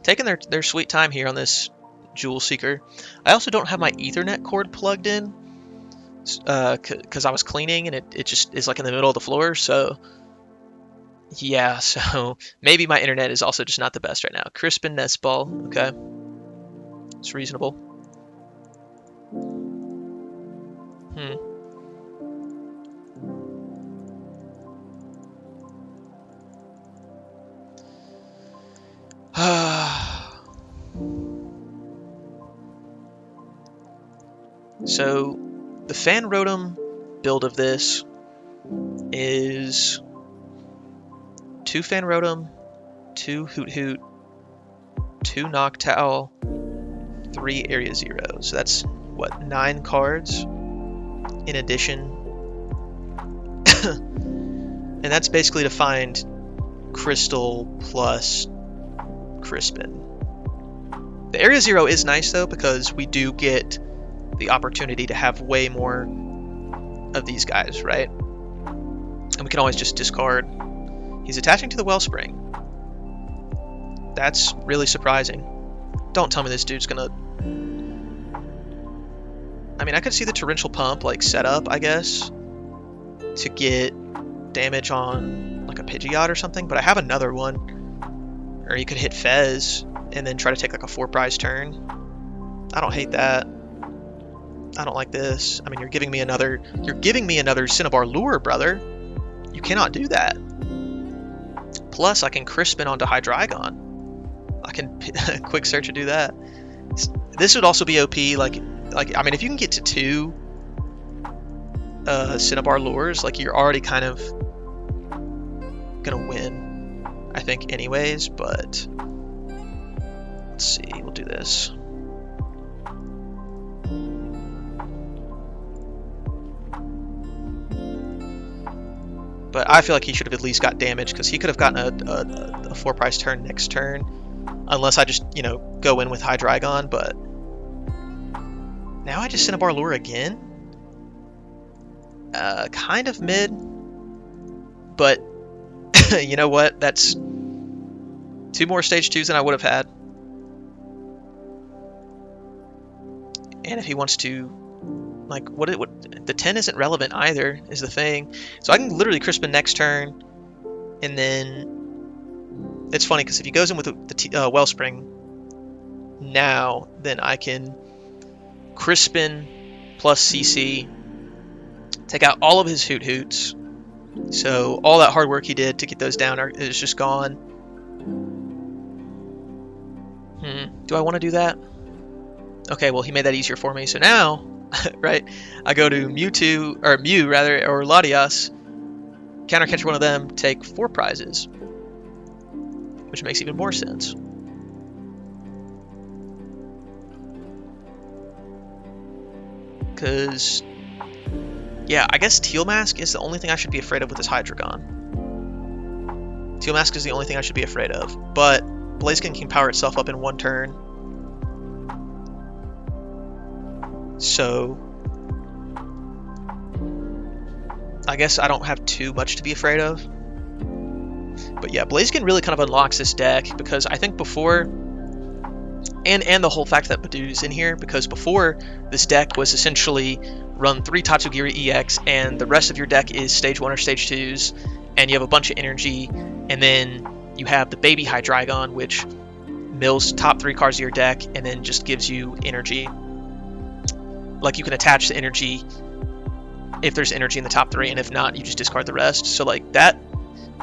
Taking their sweet time here on this Jewel Seeker. I also don't have my Ethernet cord plugged in because I was cleaning and it just is like in the middle of the floor, so yeah, so maybe my internet is also just not the best right now. Crispin Nest Ball, okay. It's reasonable. So, the Fan Rotom build of this is 2 Fan Rotom, 2 Hoothoot, 2 Noctowl, 3 Area 0. So that's, what, 9 cards in addition. And that's basically to find Crystal plus Crispin. The Area 0 is nice though, because we do get the opportunity to have way more of these guys, right? And we can always just discard. He's attaching to the Wellspring. That's really surprising. Don't tell me this dude's gonna... I mean, I could see the Torrential Pump like set up, I guess, to get damage on like a Pidgeot or something, but I have another one. Or you could hit Fez and then try to take like a 4-prize turn. I don't hate that. I don't like this. I mean, you're giving me another Cinnabar Lure, brother. You cannot do that. Plus, I can Crispin onto Hydreigon. I can quick search and do that. This would also be OP. Like I mean, if you can get to 2 Cinnabar Lures, like you're already kind of gonna win, I think, anyways. But let's see. We'll do this. But I feel like he should have at least got damage, because he could have gotten a 4-prize turn next turn. Unless I just, you know, go in with Hydreigon, but... Now I just Cinnabar Lure again? Kind of mid. But, you know what? That's 2 more stage 2s than I would have had. And if he wants to... Like, what the 10 isn't relevant either, is the thing. So I can literally Crispin next turn, and then it's funny because if he goes in with the Wellspring now, then I can Crispin plus CC, take out all of his Hoothoots. So all that hard work he did to get those down is just gone. Do I want to do that? Okay, well, he made that easier for me. So now... right, I go to Mew or Latias, counter catch one of them, take 4 prizes, which makes even more sense. Because, yeah, I guess Teal Mask is the only thing I should be afraid of with this Hydreigon. Teal Mask is the only thing I should be afraid of, but Blaziken can power itself up in 1 turn. So, I guess I don't have too much to be afraid of. But yeah, Blaziken really kind of unlocks this deck, because I think before, and the whole fact that Budew's in here, because before this deck was essentially run 3 Tatsugiri EX, and the rest of your deck is stage 1 or stage 2s, and you have a bunch of energy, and then you have the baby Hydreigon, which mills top 3 cards of your deck, and then just gives you energy. Like, you can attach the energy if there's energy in the top 3, and if not, you just discard the rest. So, like, that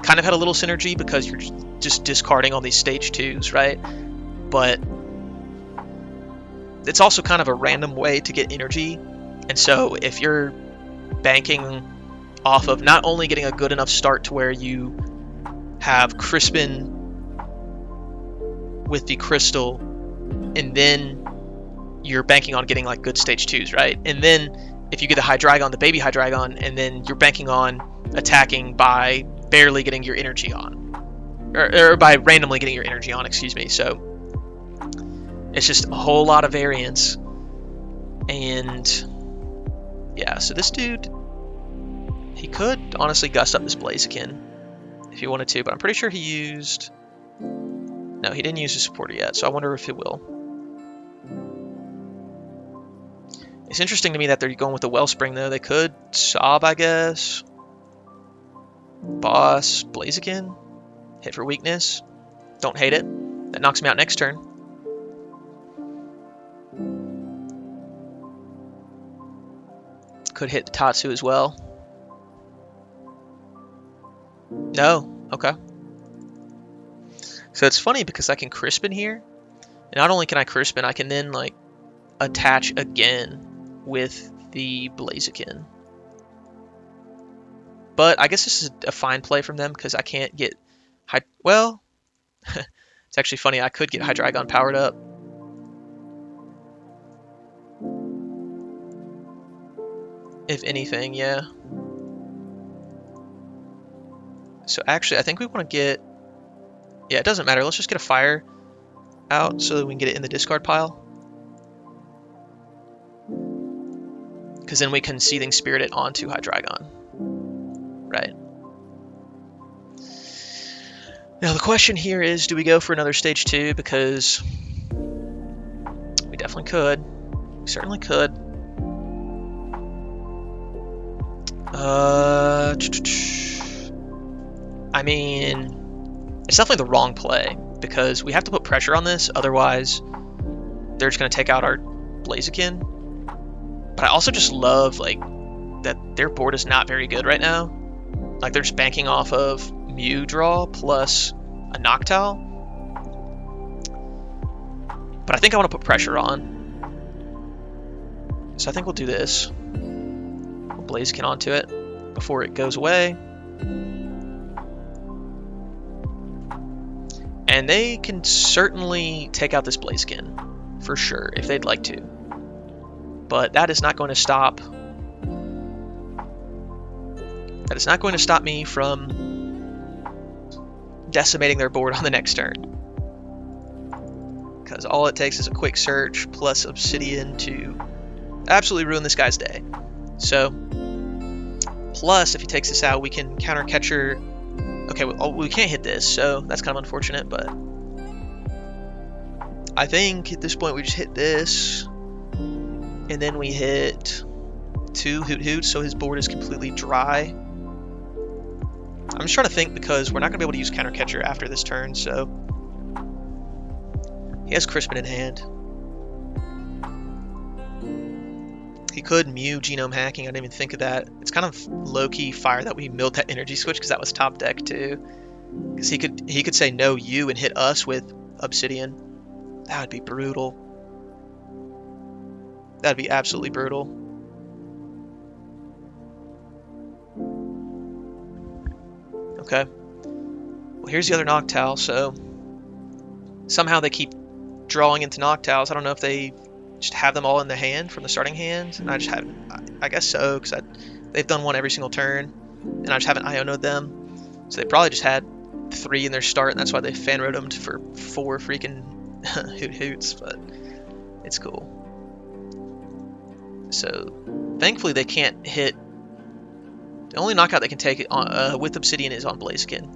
kind of had a little synergy because you're just discarding all these stage 2s, right? But it's also kind of a random way to get energy. And so, if you're banking off of not only getting a good enough start to where you have Crispin with the Crystal, and then you're banking on getting like good stage 2s, right? And then if you get the Hydreigon, the baby Hydreigon, and then you're banking on attacking by barely getting your energy on, or by randomly getting your energy on, excuse me. So it's just a whole lot of variance. And yeah, so this dude, he could honestly gust up this Blaziken if he wanted to, but I'm pretty sure he used... No, he didn't use his supporter yet, so I wonder if he will. It's interesting to me that they're going with the Wellspring, though. They could Sob, I guess. Boss, Blaziken. Hit for weakness. Don't hate it. That knocks me out next turn. Could hit the Tatsu as well. No. Okay. So it's funny because I can Crispin here. And not only can I Crispin, I can then, like, attach again with the Blaziken. But I guess this is a fine play from them because I can't get... Well, it's actually funny. I could get Hydreigon powered up. If anything, yeah. So actually, I think we want to get Yeah, it doesn't matter. Let's just get a fire out so that we can get it in the discard pile. Because then we can Seething Spirit it onto Hydreigon. Right. Now the question here is, do we go for another stage 2? Because we definitely could. We certainly could. I mean, it's definitely the wrong play because we have to put pressure on this, otherwise they're just going to take out our Blaziken. But I also just love like that their board is not very good right now. Like they're just banking off of Mew draw plus a Noctowl. But I think I want to put pressure on. So I think we'll do this. We'll Blaziken onto it before it goes away. And they can certainly take out this Blaziken, for sure, if they'd like to. But that is not going to stop... That is not going to stop me from decimating their board on the next turn. Because all it takes is a quick search plus Obsidian to absolutely ruin this guy's day. So, plus if he takes this out, we can counter catcher. Okay, we can't hit this, so that's kind of unfortunate, but I think at this point we just hit this, and then we hit 2 Hoothoot, so his board is completely dry. I'm just trying to think because we're not going to be able to use counter catcher after this turn, so he has Crispin in hand. He could Mew Genome Hacking. I didn't even think of that. It's kind of low-key fire that we milled that energy switch because that was top deck too. Because he could say no you and hit us with Obsidian. That would be brutal. That'd be absolutely brutal. Okay. Well, here's the other Noctowl. So somehow they keep drawing into Noctowls. I don't know if they just have them all in the hand from the starting hand, and I just haven't. I guess so, because they've done one every single turn, and I just haven't Iono'd them. So they probably just had 3 in their start, and that's why they Fan Rotomed for 4 freaking Hoothoots. But it's cool. So thankfully they can't hit. The only knockout they can take with Obsidian is on Blaziken.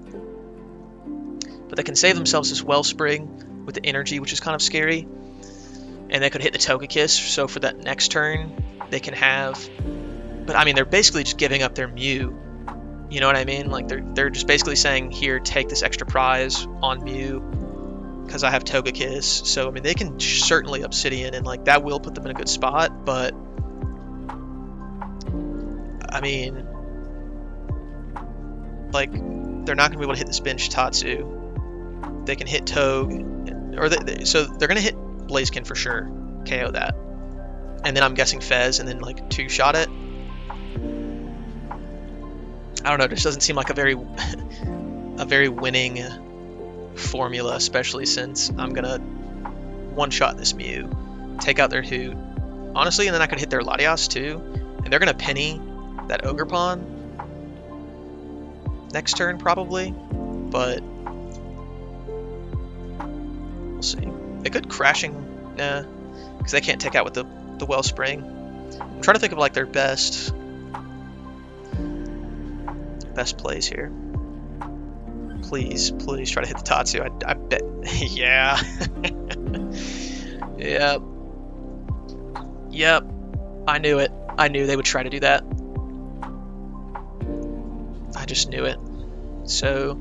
But they can save themselves this Wellspring with the energy, which is kind of scary. And they could hit the Togekiss, so for that next turn, they can have... But I mean, they're basically just giving up their Mew. You know what I mean? Like, they're just basically saying, here, take this extra prize on Mew, because I have Togekiss. So, I mean, they can certainly Obsidian, and like that will put them in a good spot, but... I mean... Like, they're not going to be able to hit this bench Tatsu. They can hit Toge, or so they're going to hit Blaziken for sure, KO that. And then I'm guessing Fez, and then like 2-shot it. I don't know, this doesn't seem like a very winning formula, especially since I'm going to one-shot this Mew, take out their Hoot. Honestly, and then I could hit their Latias too, and they're going to penny that Ogerpon next turn probably, but we'll see. They could crashing, nah, because they can't take out with the Wellspring. I'm trying to think of like their best plays here. Please try to hit the Tatsu. I bet. Yeah. Yep. I knew it. I knew they would try to do that. I just knew it. So,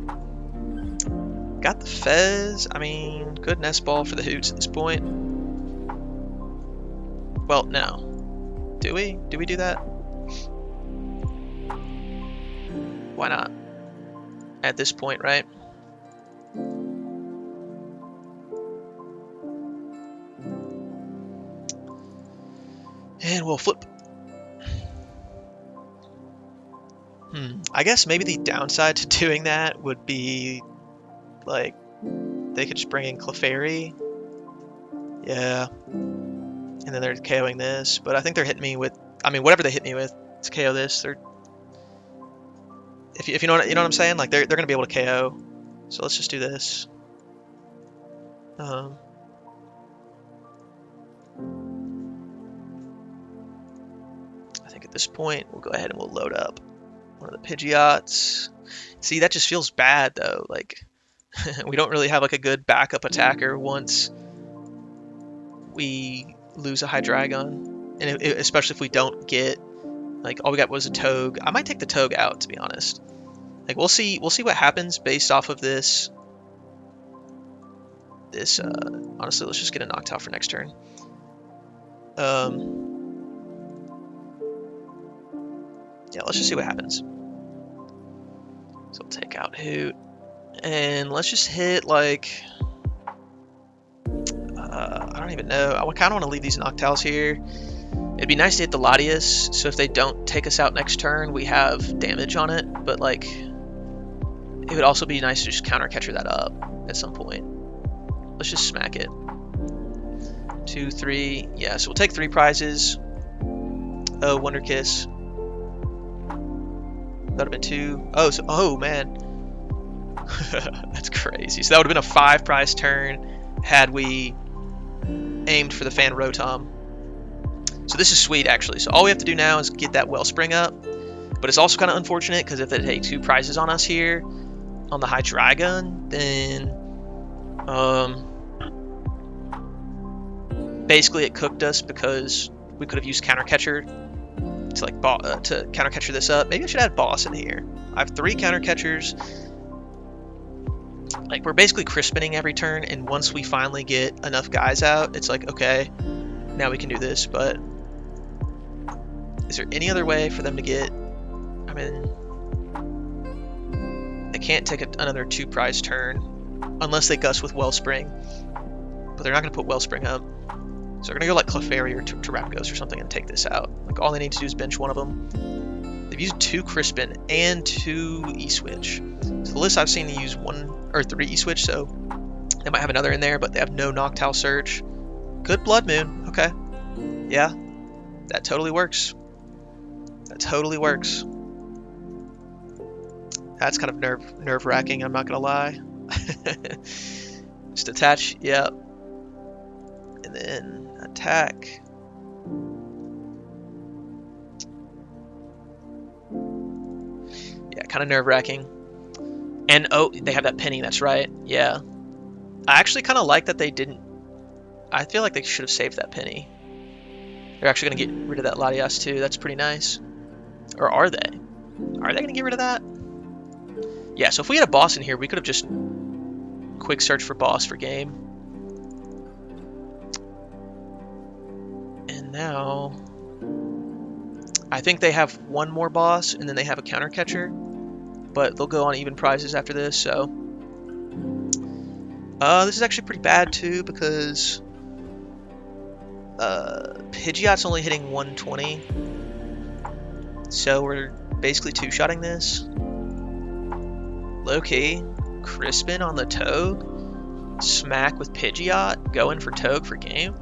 got the Fez. I mean, good Nest Ball for the Hoots at this point. Well, no. Do we? Do we do that? Why not? At this point, right? And we'll flip. I guess maybe the downside to doing that would be, like, they could just bring in Clefairy. Yeah. And then they're KOing this. But I think they're hitting me with, I mean, whatever they hit me with to KO this, they're... If you know what I'm saying? Like, they're going to be able to KO. So let's just do this. I think at this point we'll go ahead and we'll load up one of the Pidgeots. See, that just feels bad though. Like we don't really have like a good backup attacker once we lose a Hydreigon, and especially if we don't get, like, all we got was a Toge. I might take the Toge out, to be honest. Like, we'll see what happens based off of this. Honestly, let's just get a Noctowl for next turn. Yeah, let's just see what happens. So we'll take out Hoot, and let's just hit, like, I don't even know. I kind of want to leave these Noctowls here. It'd be nice to hit the Latias, so if they don't take us out next turn, we have damage on it. But, like, it would also be nice to just counter catcher that up at some point. Let's just smack it. 2, 3. Yeah, so we'll take 3 prizes. Oh, Wonder Kiss. That would have been 2. Oh, so, oh man. That's crazy. So that would have been a 5 prize turn had we aimed for the Fan Rotom. So this is sweet, actually. So all we have to do now is get that Wellspring up. But it's also kind of unfortunate because if they take 2 prizes on us here on the Hydreigon, then basically it cooked us because we could have used Counter Catcher to like to Counter Catcher this up. Maybe I should add Boss in here. I have 3 Counter Catchers. Like, we're basically Crispinning every turn, and once we finally get enough guys out, it's like, okay, now we can do this. But is there any other way for them to get, I mean, they can't take another 2 prize turn unless they gust with Wellspring, but they're not going to put Wellspring up. So they're going to go like Clefairy or Terrapagos or something and take this out. Like, all they need to do is bench one of them. They've used 2 Crispin and 2 E-Switch. So the list I've seen, they use 1 or 3 E-Switch, so they might have another in there, but they have no Noctowl Surge. Good Blood Moon. Okay. Yeah, that totally works. That totally works. That's kind of nerve-wracking, I'm not going to lie. Just attach, yep. And then attack. Yeah, kind of nerve-wracking. And, oh, they have that penny, that's right. Yeah. I actually kind of like that they didn't. I feel like they should have saved that penny. They're actually going to get rid of that Latias too. That's pretty nice. Or are they? Are they going to get rid of that? Yeah, so if we had a boss in here, we could have just quick search for boss for game. And now I think they have 1 more boss, and then they have a counter catcher. But they'll go on even prizes after this, so this is actually pretty bad too, because Pidgeot's only hitting 120, so we're basically 2-shotting this. Low-key, Crispin on the Toge, smack with Pidgeot, going for Toge for game.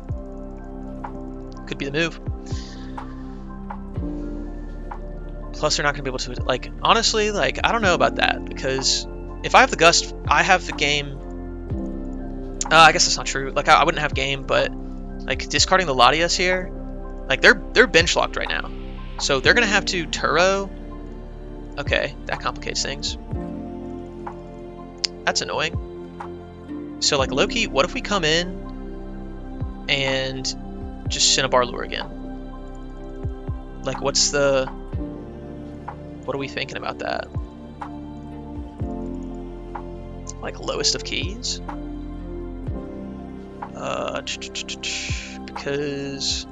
Could be the move. Plus, they're not going to be able to, like, honestly, like, I don't know about that, because if I have the Gust, I have the game. I guess that's not true. Like, I wouldn't have game, but, like, discarding the Latias here, like, they're bench locked right now. So they're going to have to Turo. Okay, that complicates things. That's annoying. So, like, low-key, what if we come in and just Cinnabar Lure again? Like, what are we thinking about that? Like, lowest of keys? Because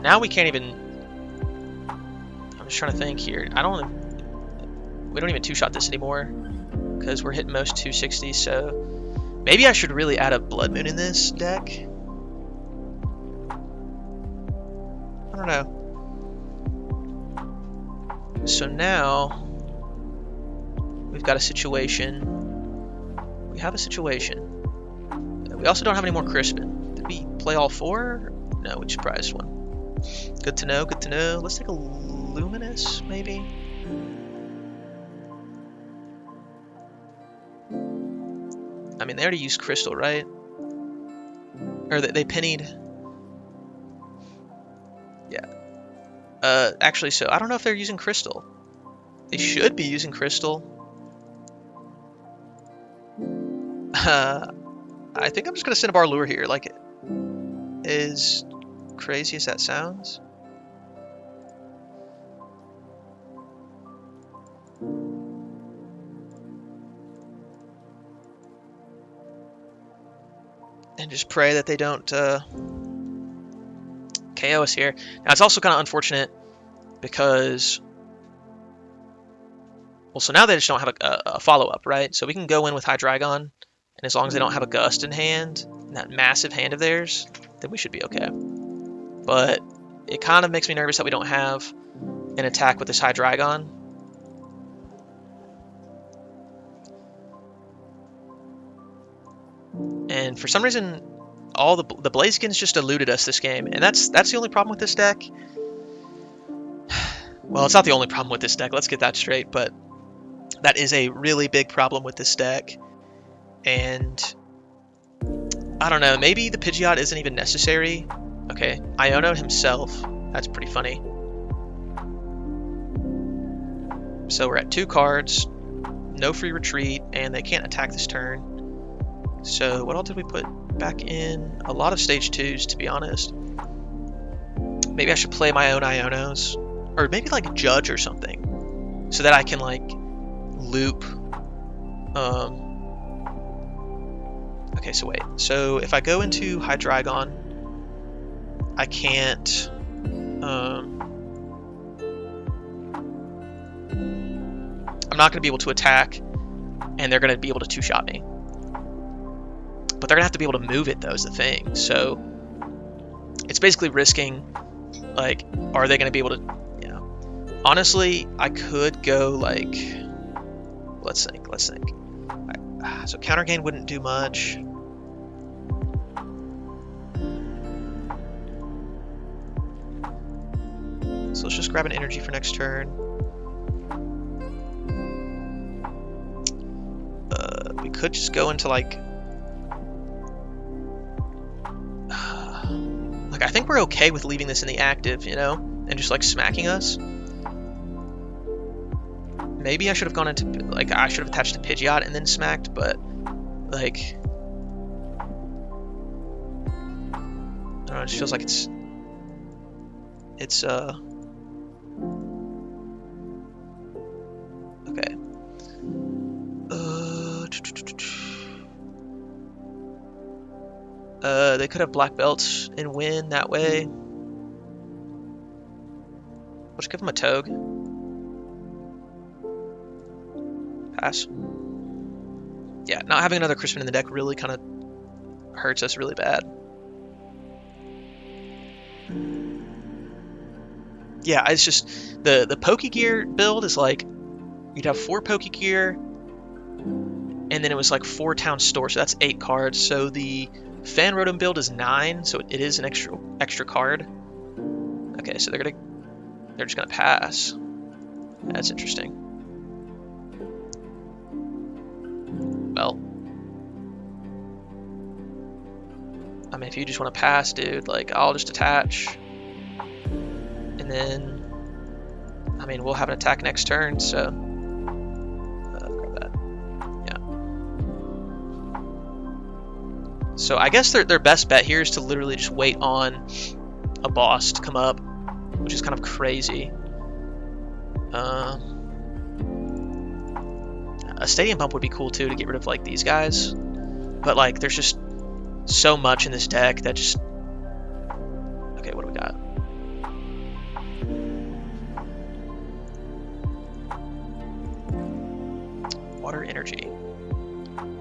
now we can't even. I'm just trying to think here. We don't even 2-shot this anymore because we're hitting most 260s. So maybe I should really add a Blood Moon in this deck. I don't know. So now we've got a situation. We have a situation. We also don't have any more Crispin. Did we play all 4? No, we just prized 1. Good to know, good to know. Let's take a Luminous, maybe? I mean, they already used Crystal, right? Or they pennied. Yeah. Actually, so I don't know if they're using Crystal. They should be using Crystal. I think I'm just gonna Cinnabar Lure here. Like, as crazy as that sounds. And just pray that they don't KO us here. Now, it's also kind of unfortunate because, well, so now they just don't have a follow-up, right? So we can go in with Hydreigon, and as long as they don't have a Gust in hand, and that massive hand of theirs, then we should be okay. But it kind of makes me nervous that we don't have an attack with this Hydreigon. And for some reason, all the Blazikens just eluded us this game, and that's the only problem with this deck. Well, it's not the only problem with this deck, let's get that straight, but that is a really big problem with this deck. And I don't know, maybe the Pidgeot isn't even necessary. Okay, Iono himself, that's pretty funny. So we're at 2 cards, no free retreat, and they can't attack this turn. So what all did we put back in? A lot of stage 2s, to be honest. Maybe I should play my own Ionos, or maybe like Judge or something, so that I can like loop. Okay, so wait. So if I go into Hydreigon, I can't. I'm not going to be able to attack, and they're going to be able to two-shot me. But they're going to have to be able to move it, though, is the thing. So it's basically risking, like, are they going to be able to, you know. Honestly, I could go, like, let's think. So Counter Gain wouldn't do much. So let's just grab an energy for next turn. We could just go into, like, I think we're okay with leaving this in the active, you know, and just like smacking us. Maybe I should have gone into, like, I should have attached to Pidgeot and then smacked, but like, I don't know, it just feels like it's okay. They could have black belts and win that way. Let's give them a Toge. Pass. Yeah, not having another Crispin in the deck really kind of hurts us really bad. Yeah, it's just the Pokegear build is like you'd have 4 Pokegear, and then it was like 4 town store, so that's 8 cards. So the Fan Rotom build is 9, so it is an extra card. Okay, so they're just gonna pass. That's interesting. Well, I mean, if you just want to pass, dude, like, I'll just attach, and then, I mean, we'll have an attack next turn. So grab that. Yeah. So I guess their best bet here is to literally just wait on a boss to come up, which is kind of crazy. A Stadium Pump would be cool too to get rid of like these guys, but like there's just so much in this deck that just. Okay, what do we got? Water Energy.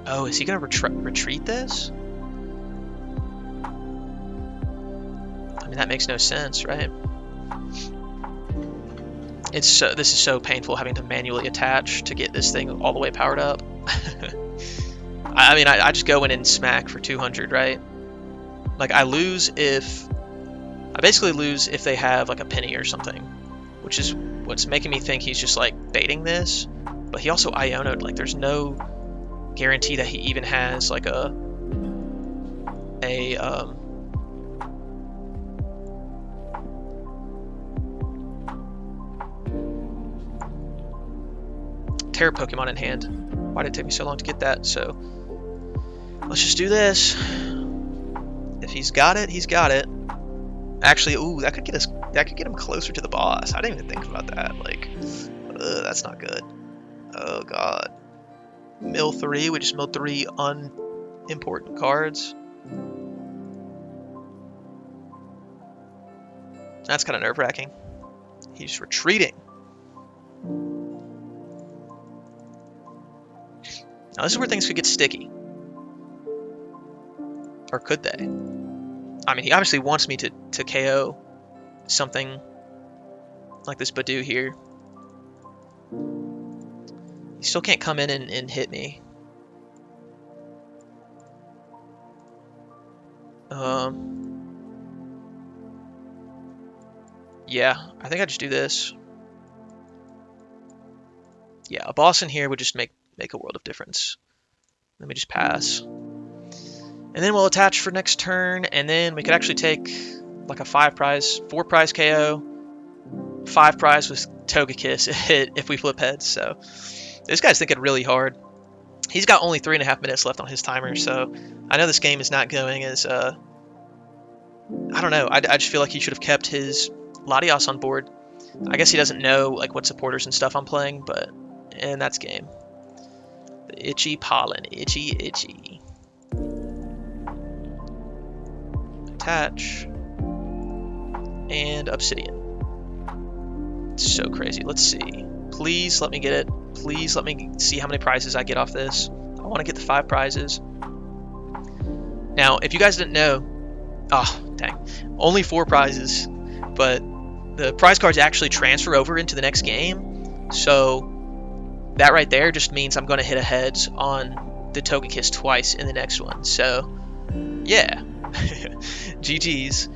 Oh, is he gonna retreat this? I mean, that makes no sense, right? This is so painful having to manually attach to get this thing all the way powered up. I mean, I just go in and smack for 200, right? Like, I basically lose if they have like a penny or something, which is what's making me think he's just like baiting this. But he also Iono'd, like, there's no guarantee that he even has like a a Terra Pokemon in hand. Why did it take me so long to get that? So let's just do this. If he's got it, he's got it. Actually, ooh, that could get him closer to the boss. I didn't even think about that. Like, that's not good. Oh god. Mill 3, we just milled 3 unimportant cards. That's kind of nerve-wracking. He's retreating. Now this is where things could get sticky. Or could they? I mean, he obviously wants me to KO something like this Budew here. He still can't come in and hit me. Yeah, I think I just do this. Yeah, a boss in here would just make a world of difference. Let me just pass. And then we'll attach for next turn, and then we could actually take like a 4 prize KO, 5 prize with Togekiss hit if we flip heads. So this guy's thinking really hard. He's got only 3.5 minutes left on his timer, so I know this game is not going as I don't know. I just feel like he should have kept his Latias on board. I guess he doesn't know like what supporters and stuff I'm playing, and that's game. The itchy pollen, itchy. Attach and Obsidian. It's so crazy. Let's see. Please let me get it. Please let me see how many prizes I get off this. I want to get the 5 prizes. Now, if you guys didn't know, oh dang, only 4 prizes, but the prize cards actually transfer over into the next game. So that right there just means I'm going to hit a heads on the Togekiss twice in the next one. So yeah. GG's.